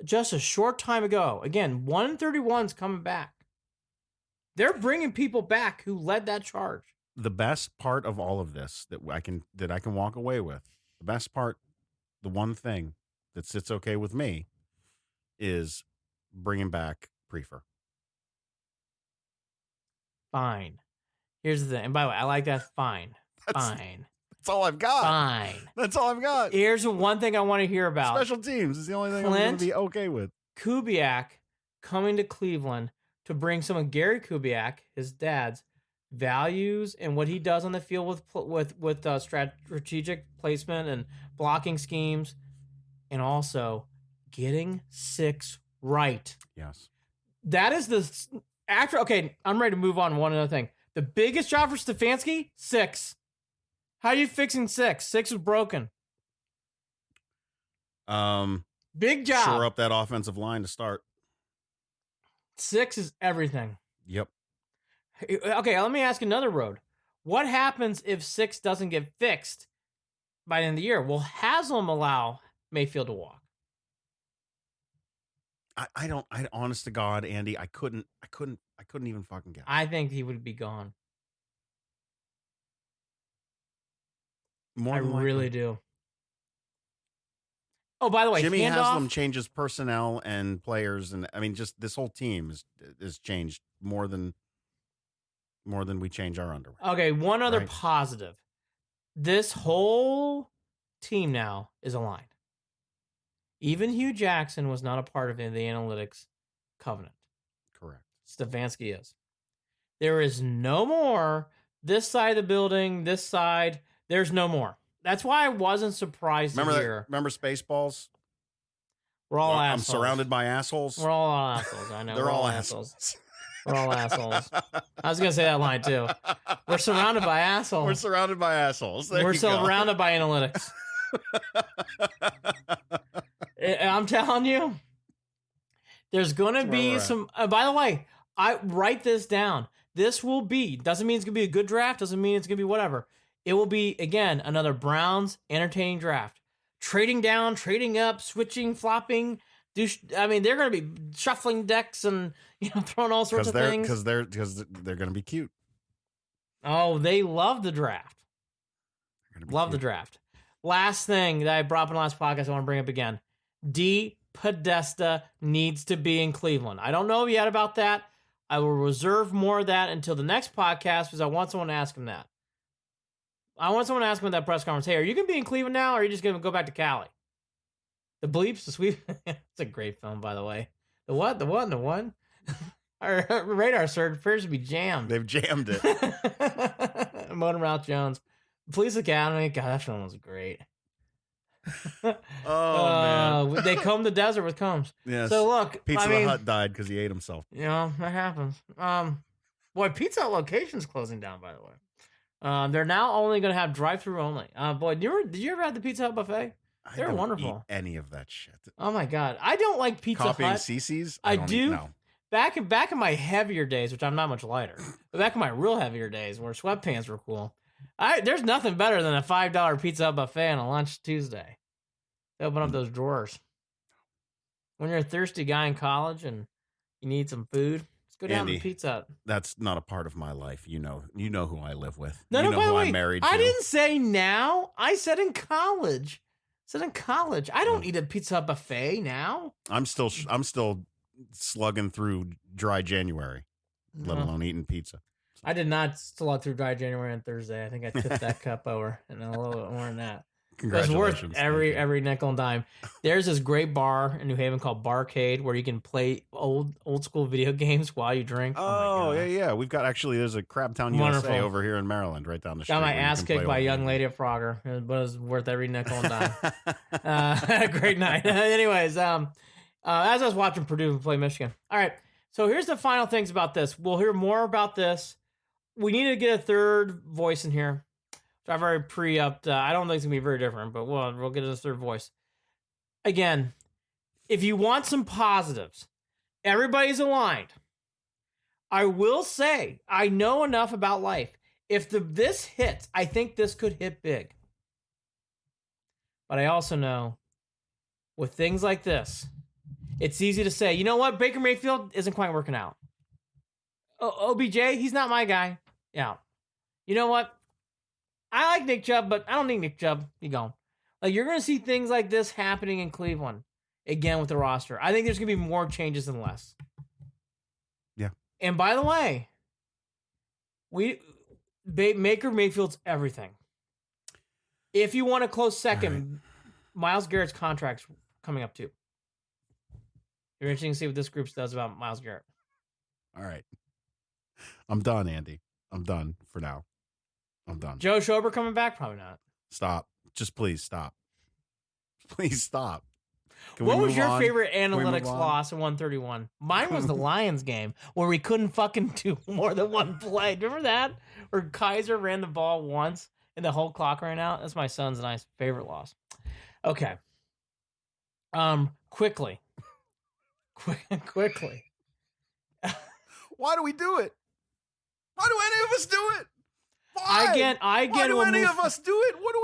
Just a short time ago. Again, 131's coming back. They're bringing people back who led that charge. The best part of all of this that I can walk away with, the best part, the one thing that sits okay with me, is bringing back Prefer. Fine. Here's the thing. And by the way, I like that. Fine. Fine. That's all I've got. Fine. That's all I've got. Here's one thing I want to hear about. Special teams is the only thing I'm going to be okay with. Kubiak coming to Cleveland to bring some of Gary Kubiak, his dad's, values and what he does on the field with strategic placement and blocking schemes, and also getting 6 right. Yes. That is okay, I'm ready to move on to one other thing. The biggest job for Stefanski, 6. How are you fixing 6? 6 was broken. Big job. Shore up that offensive line to start. 6 is everything. Yep. Okay, let me ask another road. What happens if 6 doesn't get fixed by the end of the year? Will Haslem allow Mayfield to walk? I honest to God, Andy, I couldn't even fucking guess. I think he would be gone. I really do. Oh, by the way, Jimmy Haslem changes personnel and players, and I mean, just this whole team is changed more than we change our underwear. Okay, one other positive. This whole team now is aligned. Even Hugh Jackson was not a part of the analytics covenant. Correct. Stefanski is. There is no more this side of the building, this side. There's no more. That's why I wasn't surprised to hear. Remember Spaceballs? We're all assholes. I'm surrounded by assholes. We're all assholes. I know. They're all assholes. We're all assholes. I was going to say that line too. We're surrounded by assholes. We're surrounded by assholes. We're surrounded by analytics. I'm telling you, there's going to be some. By the way, I write this down. This will be, doesn't mean it's going to be a good draft. Doesn't mean it's going to be whatever. It will be, again, another Browns entertaining draft. Trading down, trading up, switching, flopping. I mean, they're going to be shuffling decks and throwing all sorts of things. Because they're going to be cute. Oh, they love the draft. Love the draft. Last thing that I brought up in the last podcast, I want to bring up again. DePodesta needs to be in Cleveland. I don't know yet about that. I will reserve more of that until the next podcast because I want someone to ask him that. I want someone to ask him at that press conference, hey, are you going to be in Cleveland now, or are you just going to go back to Cali? The Bleeps, the Sweep. It's a great film, by the way. The what? The what? And the one? Our radar search appears to be jammed. They've jammed it. Motor Mouth Jones. Police Academy. God, that film was great. Man. They comb the desert with combs. Yes. So look, Pizza Hut died because he ate himself. That happens. Boy, Pizza Hut location's closing down, by the way. They're now only going to have drive-through only. Boy, did you ever have the Pizza Hut buffet? They're wonderful. Eat any of that shit. Oh my God, I don't like Pizza Hut. Copying CC's? I do. No. back in my heavier days, which I'm not much lighter, but back in my real heavier days where sweatpants were cool, there's nothing better than a $5 Pizza Hut buffet on a lunch Tuesday. Open up those drawers. When you're a thirsty guy in college and you need some food, let's go down Andy, to Pizza Hut. That's not a part of my life. You know who I live with. No, you know by the who way, I'm married to. I didn't say now. I said in college. I don't eat a Pizza Hut buffet now. I'm still slugging through dry January, let alone eating pizza. I did not slug through dry January on Thursday. I think I tipped that cup over and a little bit more than that. Congratulations. It's worth every nickel and dime. There's this great bar in New Haven called Barcade where you can play old school video games while you drink. Oh yeah. We've got there's a Crabtown USA over here in Maryland, right down the street. Got my ass kicked by a young lady at Frogger, but it was worth every nickel and dime. Great night. Anyways, as I was watching Purdue play Michigan. All right, so here's the final things about this. We'll hear more about this. We need to get a third voice in here. So I've already pre-upped. I don't think it's going to be very different, but we'll get a third voice. Again, if you want some positives, everybody's aligned. I will say, I know enough about life. If this hits, I think this could hit big. But I also know, with things like this, it's easy to say, you know what, Baker Mayfield isn't quite working out. OBJ, he's not my guy. Yeah. You know what? I like Nick Chubb, but I don't need Nick Chubb. Be gone. Like, you're going to see things like this happening in Cleveland again with the roster. I think there's going to be more changes than less. Yeah. And by the way, Baker Mayfield's everything. If you want a close second, Myles Garrett's contract's coming up too. You're interesting to see what this group does about Myles Garrett. All right. I'm done, Andy. I'm done for now. I'm done. Joe Schober coming back? Probably not. Stop. Just please stop. Please stop. What was your favorite analytics loss in 131? Mine was the Lions game where we couldn't fucking do more than one play. Remember that? Where Kaiser ran the ball once and the whole clock ran out? That's my son's and I's favorite loss. Okay. Quickly. Why do we do it? Why do any of us do it? Why? Why do any of us do it? What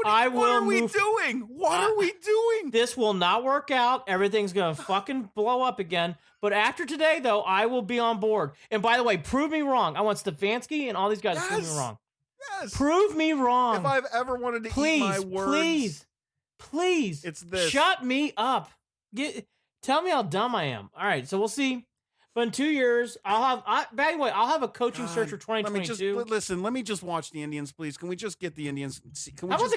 are we doing? What are we doing? This will not work out. Everything's going to fucking blow up again. But after today, though, I will be on board. And by the way, prove me wrong. I want Stefanski and all these guys to prove me wrong. Yes. Prove me wrong. If I've ever wanted to eat my words. Please. It's this. Shut me up. Tell me how dumb I am. All right, so we'll see. But in 2 years, I'll have a coaching search for 2022. Let me just watch the Indians, please. Can we just get the Indians? How about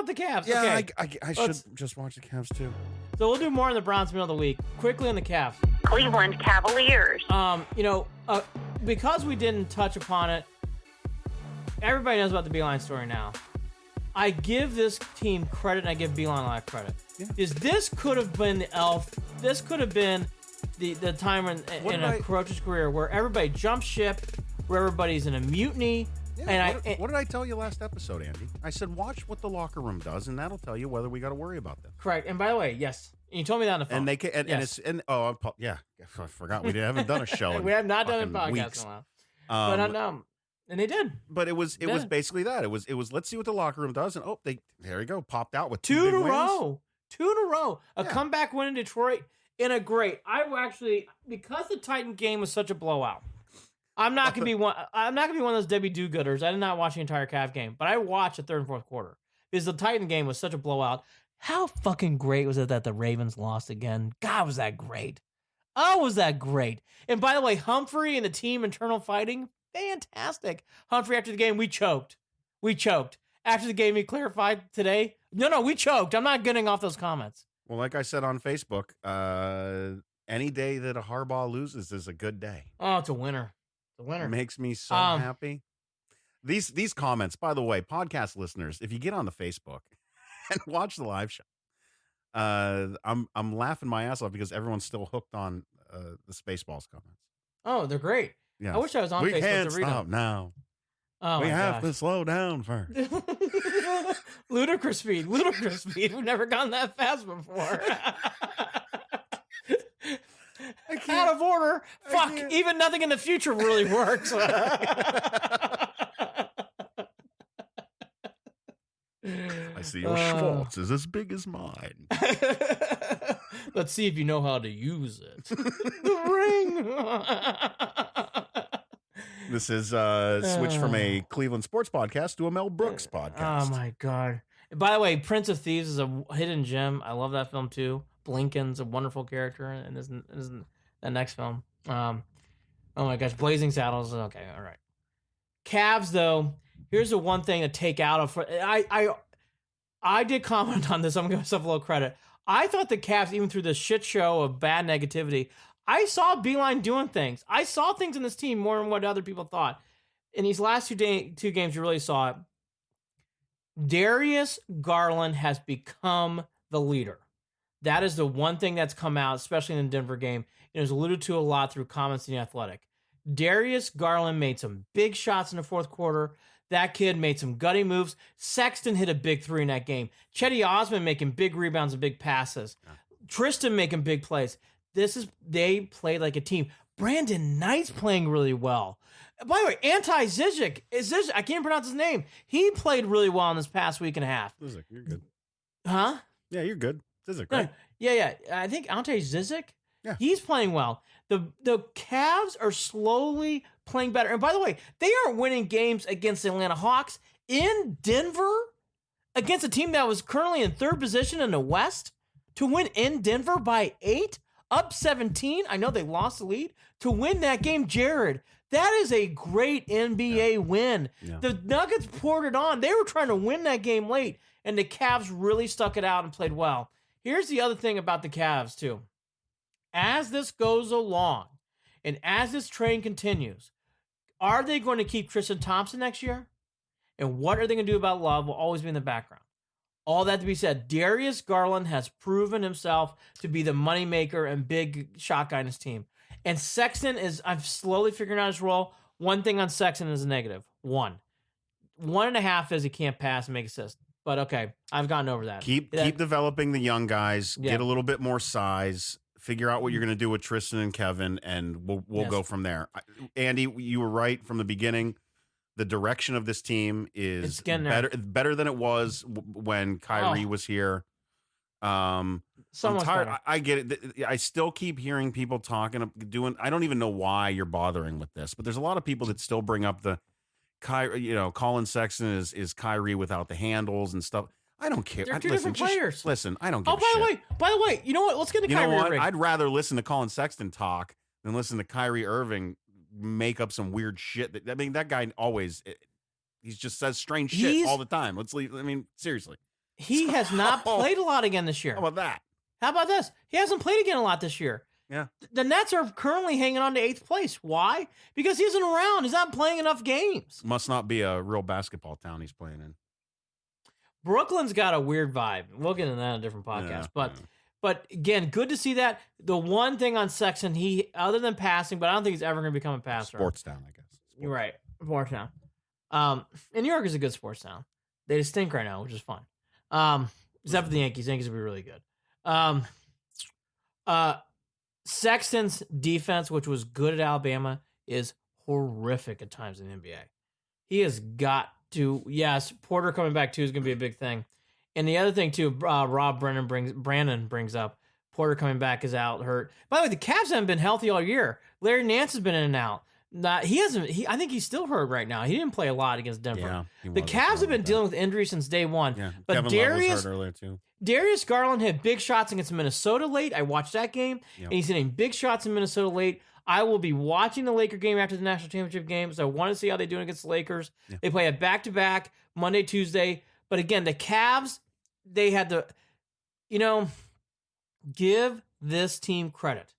the Cavs? Yeah, okay. I should just watch the Cavs too. So we'll do more in the Browns middle of the week. Quickly on the Cavs. Cleveland Cavaliers. Because we didn't touch upon it, everybody knows about the Beeline story now. I give this team credit and I give Beeline a lot of credit. Yeah. Because this could have been the elf. This could have been the time in a coach's career where everybody jumps ship, where everybody's in a mutiny. Yeah, what did I tell you last episode, Andy? I said, watch what the locker room does, and that'll tell you whether we got to worry about them. Correct. And by the way, yes, and you told me that on the phone. And they can, I forgot we haven't done a show. We have not done a podcast in a while. And they did. But it was basically that. It was let's see what the locker room does, and there you go, popped out with two in a wins. row. 2 in a row. A comeback win in Detroit. Because the Titan game was such a blowout. I'm not gonna be one of those Debbie Do-gooders. I did not watch the entire Cav game, but I watched the third and fourth quarter because the Titan game was such a blowout. How fucking great was it that the Ravens lost again? God, was that great? Oh, was that great? And by the way, Humphrey and the team internal fighting, fantastic. Humphrey after the game, we choked. After the game, he clarified today. No, we choked. I'm not getting off those comments. Well, like I said on Facebook, any day that a Harbaugh loses is a good day. Oh, it's a winner. The winner. It makes me so happy. These comments, by the way, podcast listeners, if you get on the Facebook and watch the live show, I'm laughing my ass off because everyone's still hooked on the Spaceballs comments. Oh, they're great. Yeah. I wish I was on Facebook to read them. We can't stop now. Oh, we have to slow down first. Ludicrous speed. We've never gone that fast before. I out of order. Fuck, even nothing in the future really works. I see your Schwartz is as big as mine. Let's see if you know how to use it. The ring. This is switch from a Cleveland sports podcast to a Mel Brooks podcast. Oh my God. By the way, Prince of Thieves is a hidden gem. I love that film too. Blinken's a wonderful character in the next film. Oh my gosh, Blazing Saddles. Okay, all right. Cavs though. Here's the one thing to take out of. I did comment on this. I'm gonna give myself a little credit. I thought the Cavs, even through this shit show of bad negativity, I saw Beeline doing things. I saw things in this team more than what other people thought. In these last two games, you really saw it. Darius Garland has become the leader. That is the one thing that's come out, especially in the Denver game. It was alluded to a lot through comments in The Athletic. Darius Garland made some big shots in the fourth quarter. That kid made some gutty moves. Sexton hit a big three in that game. Chetty Osman making big rebounds and big passes. Yeah. Tristan making big plays. They played like a team. Brandon Knight's playing really well. By the way, Zizic, I can't pronounce his name. He played really well in this past week and a half. Zizic, you're good. Huh? Yeah, you're good. Zizic, right? Yeah. I think Ante Zizic. Yeah. He's playing well. The Cavs are slowly playing better. And by the way, they aren't winning games against the Atlanta Hawks in Denver against a team that was currently in third position in the West to win in Denver by 8, up 17. I know they lost the lead to win that game, Jared. That is a great NBA win. Yeah. The Nuggets poured it on. They were trying to win that game late, and the Cavs really stuck it out and played well. Here's the other thing about the Cavs, too. As this goes along, and as this train continues, are they going to keep Tristan Thompson next year? And what are they going to do about Love will always be in the background. All that to be said, Darius Garland has proven himself to be the moneymaker and big shot guy in his team. And Sexton I'm slowly figuring out his role. One thing on Sexton is a negative. 1.5 is he can't pass and make assists. But okay, I've gotten over that. Keep developing the young guys. Yeah. Get a little bit more size. Figure out what you're going to do with Tristan and Kevin, and we'll go from there. Andy, you were right from the beginning. The direction of this team is better than it was when Kyrie was here. I'm tired. I get it. I still keep hearing people doing. I don't even know why you're bothering with this, but there's a lot of people that still bring up the Kyrie. Colin Sexton is Kyrie without the handles and stuff. I don't care. They're two different players. Listen, I don't give a shit. By the way, you know what? Let's get into Kyrie Irving. I'd rather listen to Colin Sexton talk than listen to Kyrie Irving make up some weird shit. That guy always, he just says strange shit all the time. Seriously. He has not played a lot again this year. How about that? How about this? He hasn't played again a lot this year. Yeah. The Nets are currently hanging on to 8th place. Why? Because he isn't around. He's not playing enough games. Must not be a real basketball town he's playing in. Brooklyn's got a weird vibe. We'll get into that in a different podcast. But again, good to see that. The one thing on Sexton, he other than passing, but I don't think he's ever going to become a passer. Sports town, I guess. You're right. Sports town. And New York is a good sports town. They just stink right now, which is fun. Except for the Yankees. Yankees will be really good. Sexton's defense, which was good at Alabama, is horrific at times in the NBA. He has got to, yes, Porter coming back too is going to be a big thing. And the other thing too, Brandon brings up, Porter coming back is out hurt. By the way, the Cavs haven't been healthy all year. Larry Nance has been in and out. I think he's still hurt right now. He didn't play a lot against Denver. Yeah, the Cavs have been dealing with injuries since day one. Yeah, but Kevin Love was hurt earlier too. Darius Garland had big shots against Minnesota late. I watched that game, and he's hitting big shots in Minnesota late. I will be watching the Laker game after the national championship game, so I want to see how they're doing against the Lakers. Yeah. They play a back-to-back Monday, Tuesday. But again, the Cavs, they had to, give this team credit.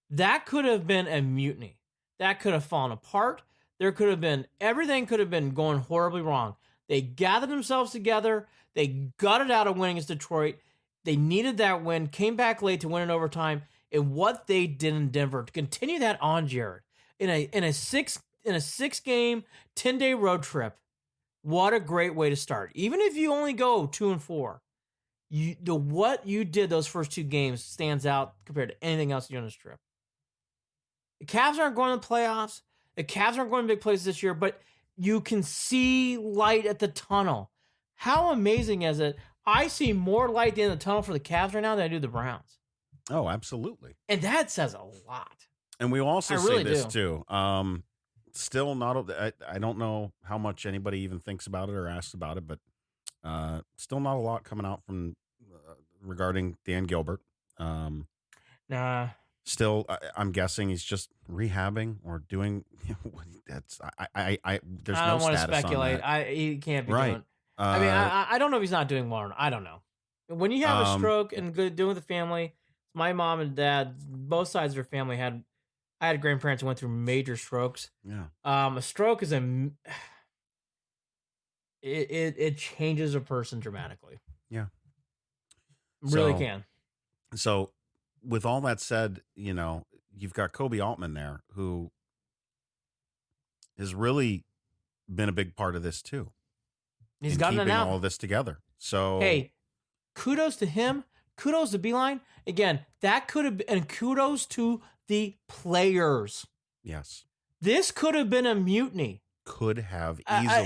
That could have been a mutiny. That could have fallen apart. Everything could have been going horribly wrong. They gathered themselves together. They gutted out a win against Detroit. They needed that win, came back late to win in overtime. And what they did in Denver to continue that on, Jared, in a 6-game, 10-day road trip, what a great way to start. Even if you only go 2-4, what you did those first 2 games stands out compared to anything else you do on this trip. The Cavs aren't going to the playoffs. The Cavs aren't going to big places this year, but you can see light at the tunnel. How amazing is it? I see more light at the end of the tunnel for the Cavs right now than I do the Browns. Oh, absolutely. And that says a lot. And we also say this do. too. Still not. I don't know how much anybody even thinks about it or asks about it, but still not a lot coming out from regarding Dan Gilbert. Nah. Still, I'm guessing he's just rehabbing or doing. That's I. There's no status on that. I don't want to speculate. He can't be doing. I mean, I don't know if he's not doing well. I don't know. When you have a stroke and doing with the family, my mom and dad, both sides of their family had. I had grandparents who went through major strokes. Yeah. A stroke is it changes a person dramatically. Yeah. Really can. So, with all that said, you've got Kobe Altman there, who has really been a big part of this too. He's gotten keeping all of this together. So, hey, kudos to him. Kudos to Beeline. Again, that could have been, and kudos to the players. Yes. This could have been a mutiny. Could have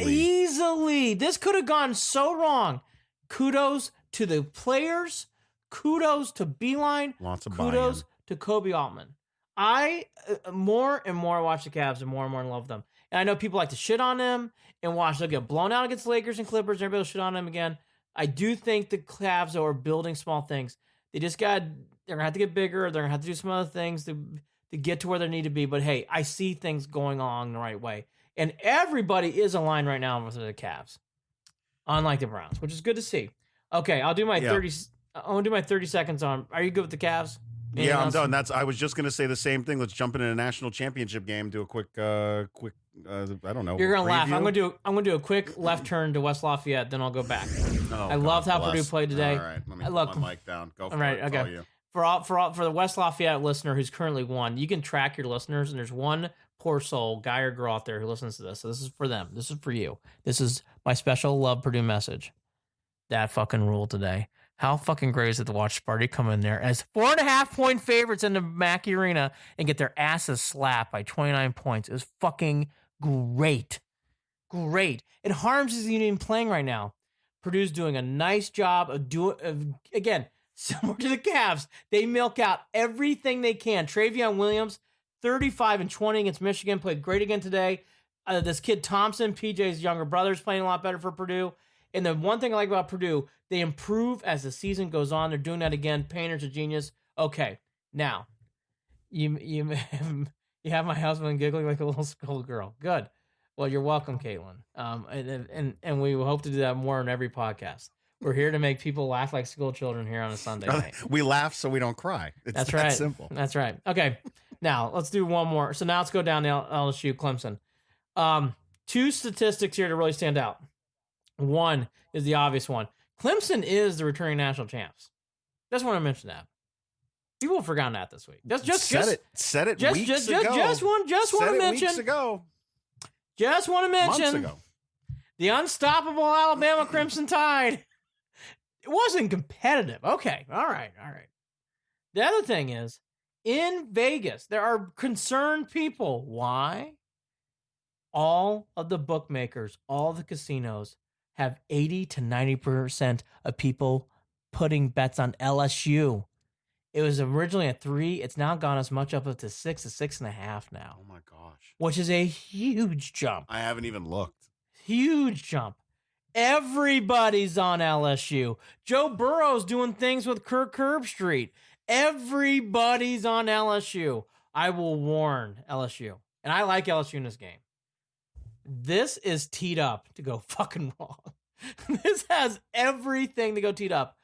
easily. This could have gone so wrong. Kudos to the players. Kudos to Beeline. Lots of kudos buy-in. To Kobe Altman. I more and more watch the Cavs and more love them. And I know people like to shit on them and watch them get blown out against Lakers and Clippers. And everybody will shit on them again. I do think the Cavs are building small things. They're going to have to get bigger. They're going to have to do some other things to get to where they need to be. But hey, I see things going along the right way. And everybody is aligned right now with the Cavs. Unlike the Browns, which is good to see. Okay, I'll do my 30. I want to do my 30 seconds on. Are you good with the Cavs? Anything I'm else? done. I was just going to say the same thing. Let's jump into a national championship game. Do a quick. I don't know. You're gonna laugh. preview? I'm gonna do a quick left turn to West Lafayette. Then I'll go back. I loved how Purdue played today. All right, let me put my mic down. Go for it. It's all you. For the West Lafayette listener who's currently won, you can track your listeners, and there's one poor soul, guy or girl out there who listens to this. So this is for them. This is for you. This is my special love Purdue message. That fucking ruled today. How fucking great is it to watch Sparty come in there as 4.5-point favorites in the Mackey Arena and get their asses slapped by 29 points? It was fucking great. Great. It harms isn't even playing right now. Purdue's doing a nice job of again, similar to the Cavs. They milk out everything they can. Travion Williams, 35 and 20 against Michigan, played great again today. This kid Thompson, PJ's younger brother, is playing a lot better for Purdue. And the one thing I like about Purdue, they improve as the season goes on. They're doing that again. Painter's a genius. Okay, now you have my husband giggling like a little schoolgirl. Good. Well, you're welcome, Caitlin. And we hope to do that more in every podcast. We're here to make people laugh like school children here on a Sunday night. We laugh so we don't cry. That's right. Simple. That's right. Okay, now let's do one more. So now let's go down to LSU Clemson. Two statistics here to really stand out. One is the obvious one. Clemson is the returning national champs. Just want to mention that. People have forgotten that this week. Said it weeks ago. Just want to mention. Weeks ago. Just want to mention. Months ago. The unstoppable Alabama Crimson Tide. It wasn't competitive. Okay. All right. The other thing is, in Vegas, there are concerned people. Why? All of the bookmakers, all the casinos have 80 to 90% of people putting bets on LSU. It was originally at 3. It's now gone as much up to 6 to 6.5 now. Oh my gosh. Which is a huge jump. I haven't even looked. Huge jump. Everybody's on LSU. Joe Burrow's doing things with Kirk Herbstreit. Everybody's on LSU. I will warn LSU. And I like LSU in this game. This is teed up to go fucking wrong. This has everything to go teed up.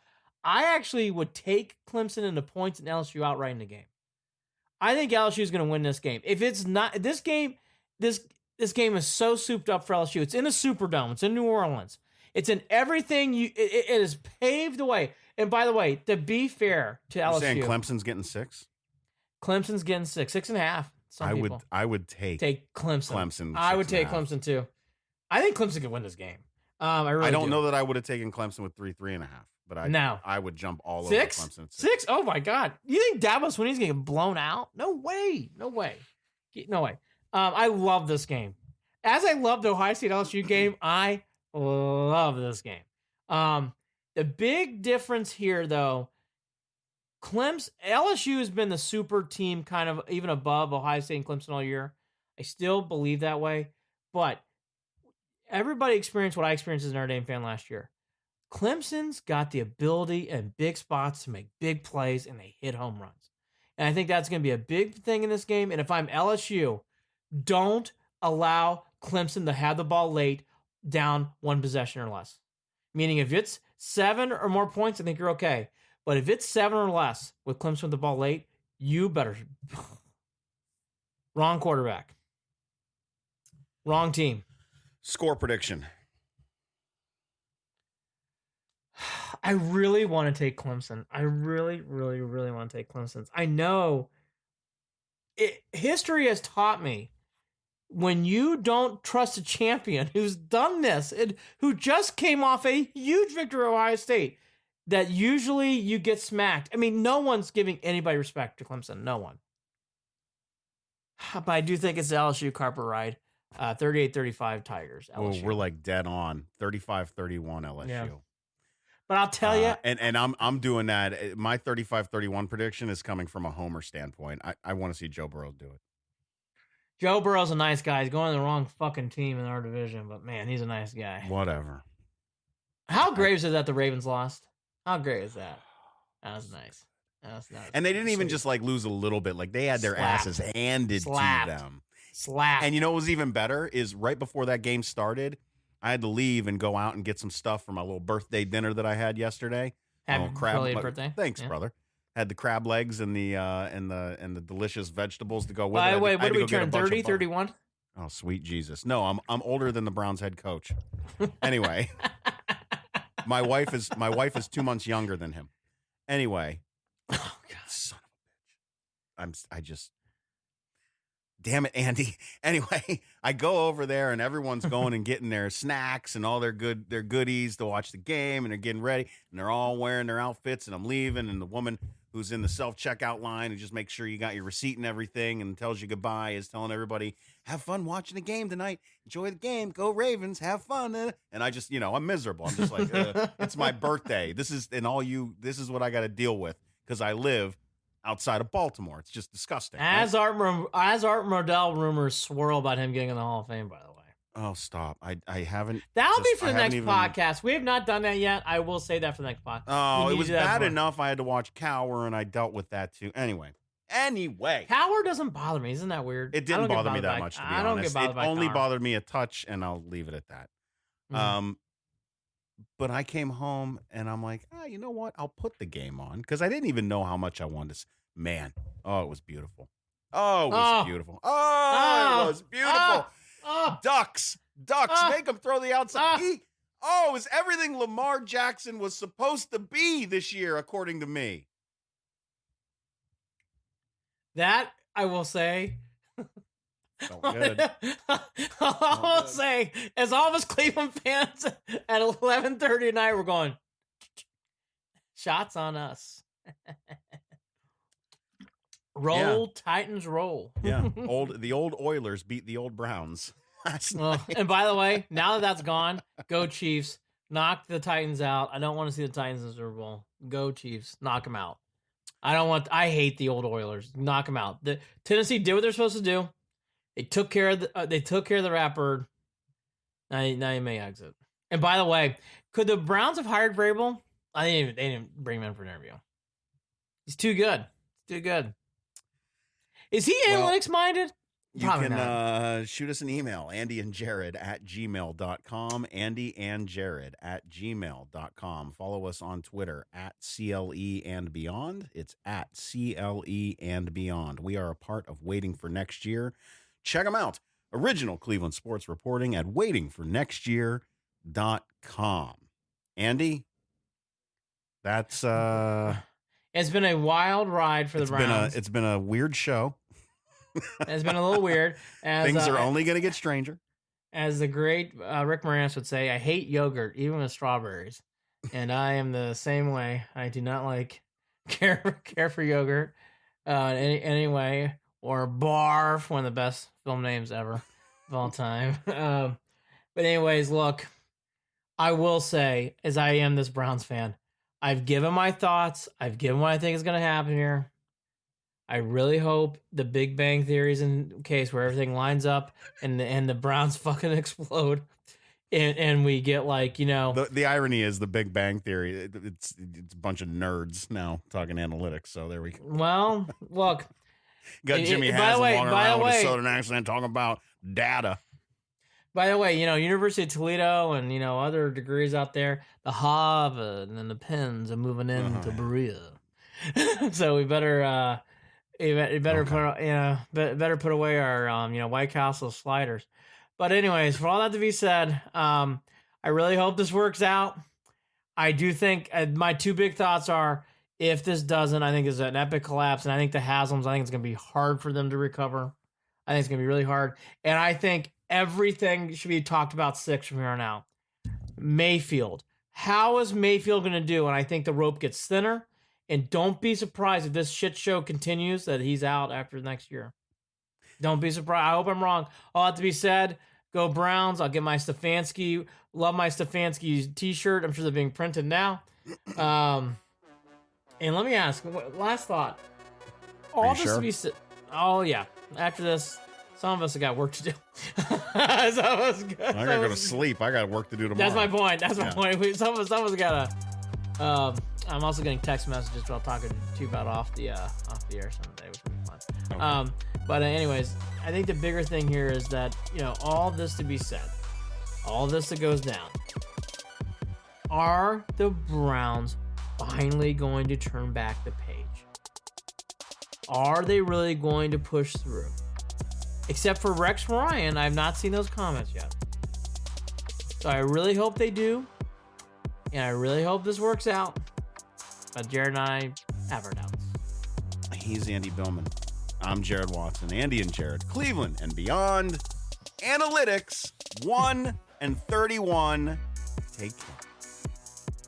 I actually would take Clemson into points and LSU outright in the game. I think LSU is going to win this game. If it's not this game, this game is so souped up for LSU. It's in the Superdome. It's in New Orleans. It's in everything. It is paved the way. And by the way, to be fair to LSU, You're saying Clemson's getting 6? Clemson's getting 6.5. I would take Clemson. I would take Clemson too. I think Clemson can win this game. I don't know that I would have taken Clemson with 3.5, but I would jump all over Clemson. 6? Oh my God! You think Dabo Swinney's gonna get blown out? No way. No way. I love this game. As I love the Ohio State LSU game, I love this game. The big difference here, though, LSU has been the super team kind of even above Ohio State and Clemson all year. I still believe that way. But everybody experienced what I experienced as a Notre Dame fan last year. Clemson's got the ability in big spots to make big plays, and they hit home runs. And I think that's going to be a big thing in this game. And if I'm LSU, don't allow Clemson to have the ball late down one possession or less. Meaning if it's 7 or more points, I think you're okay. But if it's 7 or less with Clemson with the ball late, you better... Wrong quarterback. Wrong team. Score prediction. I really want to take Clemson. I really, really, really want to take Clemson. I know history has taught me when you don't trust a champion who's done this and who just came off a huge victory at Ohio State, that usually you get smacked. I mean, no one's giving anybody respect to Clemson. No one. But I do think it's the LSU carpet ride. 38-35 Tigers. LSU. Oh, we're like dead on. 35-31 LSU. Yeah. But I'll tell you, and I'm doing that. My 35-31 prediction is coming from a homer standpoint. I want to see Joe Burrow do it. Joe Burrow's a nice guy. He's going to the wrong fucking team in our division, but man, he's a nice guy. Whatever. How great is it that the Ravens lost? How great is that? That was nice. And they didn't even just like lose a little bit. Like they had their asses handed to them. Slapped. And you know what was even better is right before that game started, I had to leave and go out and get some stuff for my little birthday dinner that I had yesterday. Happy birthday. Thanks, brother. Had the crab legs and the delicious vegetables to go with it. By the way, what do we turn, 30, 31? Oh, sweet Jesus. No, I'm older than the Browns head coach. Anyway, my wife is 2 months younger than him. Anyway. Oh God. Son of a bitch. Damn it, Andy. Anyway, I go over there and everyone's going and getting their snacks and all their goodies to watch the game, and they're getting ready and they're all wearing their outfits, and I'm leaving, and the woman who's in the self-checkout line and just makes sure you got your receipt and everything and tells you goodbye is telling everybody, have fun watching the game tonight. Enjoy the game. Go Ravens. Have fun. And I just, I'm miserable. I'm just like, it's my birthday. This is what I got to deal with because I live outside of Baltimore. It's just disgusting. As Art Modell rumors swirl about him getting in the Hall of Fame, by the way. Oh, stop. I haven't. That'll be for the next podcast. We have not done that yet. I will say that for the next podcast. Oh, it was bad enough I had to watch Cower, and I dealt with that too. Anyway. Cower doesn't bother me. Isn't that weird? It didn't bother me that much, to be honest. Don't get bothered by only bothered me a touch, and I'll leave it at that. Mm-hmm. But I came home, and I'm like, you know what? I'll put the game on, because I didn't even know how much I wanted to. Man, it was beautiful. Oh, it was beautiful. Oh, it was beautiful. Ducks, make them throw the outside. It was everything Lamar Jackson was supposed to be this year, according to me. That, I will say, good. I'll say, as all of us Cleveland fans at 11:30 at night, we're going, shots on us. Roll, yeah. Titans, roll. Yeah, the old Oilers beat the old Browns last night. And by the way, now that that's gone, go Chiefs. Knock the Titans out. I don't want to see the Titans in the Super Bowl. Go Chiefs. Knock them out. I hate the old Oilers. Knock them out. The Tennessee did what they're supposed to do. They took care of the Ratbird. Now you may exit. And by the way, could the Browns have hired Vrabel? They didn't bring him in for an interview. He's too good. Is he analytics minded? You can shoot us an email, andyandjared@gmail.com, andyandjared@gmail.com. Follow us on Twitter @CLE&Beyond. It's @CLE&Beyond. We are a part of Waiting for Next Year. Check them out. Original Cleveland sports reporting at waitingfornextyear.com. Andy, that's... It's been a wild ride for the Browns. It's been a weird show. It's been a little weird. Things are only going to get stranger. As the great Rick Moranis would say, I hate yogurt, even with strawberries. And I am the same way. I do not care for yogurt. Anyway, or Barf, one of the best film names ever of all time. But anyways, look, I will say, as I am this Browns fan, I've given my thoughts. I've given what I think is going to happen here. I really hope the Big Bang Theory is in case where everything lines up and the Browns fucking explode. And we get The irony is the Big Bang Theory. It's a bunch of nerds now talking analytics. So there we go. Well, look. Got Jimmy Haslem walking around with a southern accent talking about data. By the way, University of Toledo and, other degrees out there, the Harvard and then the Penns are moving into Berea. So we better better put away our, White Castle sliders. But anyways, for all that to be said, I really hope this works out. I do think my two big thoughts are, if this doesn't, I think it's an epic collapse. And I think the Haslems, I think it's going to be hard for them to recover. I think it's going to be really hard. And I think everything should be talked about 6 from here on out. Mayfield. How is Mayfield going to do? And I think the rope gets thinner. And don't be surprised if this shit show continues that he's out after next year. Don't be surprised. I hope I'm wrong. All that to be said, go Browns. I'll get my Stefanski. Love my Stefanski t-shirt. I'm sure they're being printed now. And let me ask, last thought. All this to be said. Oh, yeah. After this, some of us have got work to do. I gotta go to sleep. I got work to do tomorrow. That's my point. Some of us gotta. I'm also getting text messages while talking to you about off the air someday, which will be fun. Okay. But anyways, I think the bigger thing here is that all this to be said, all this that goes down. Are the Browns finally going to turn back the page? Are they really going to push through? Except for Rex Ryan, I've not seen those comments yet. So I really hope they do. And I really hope this works out. But Jared and I have our doubts. He's Andy Billman. I'm Jared Watson. Andy and Jared. Cleveland and beyond. Analytics 1-31. Take care.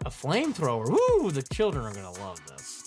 A flamethrower. Woo! The children are going to love this.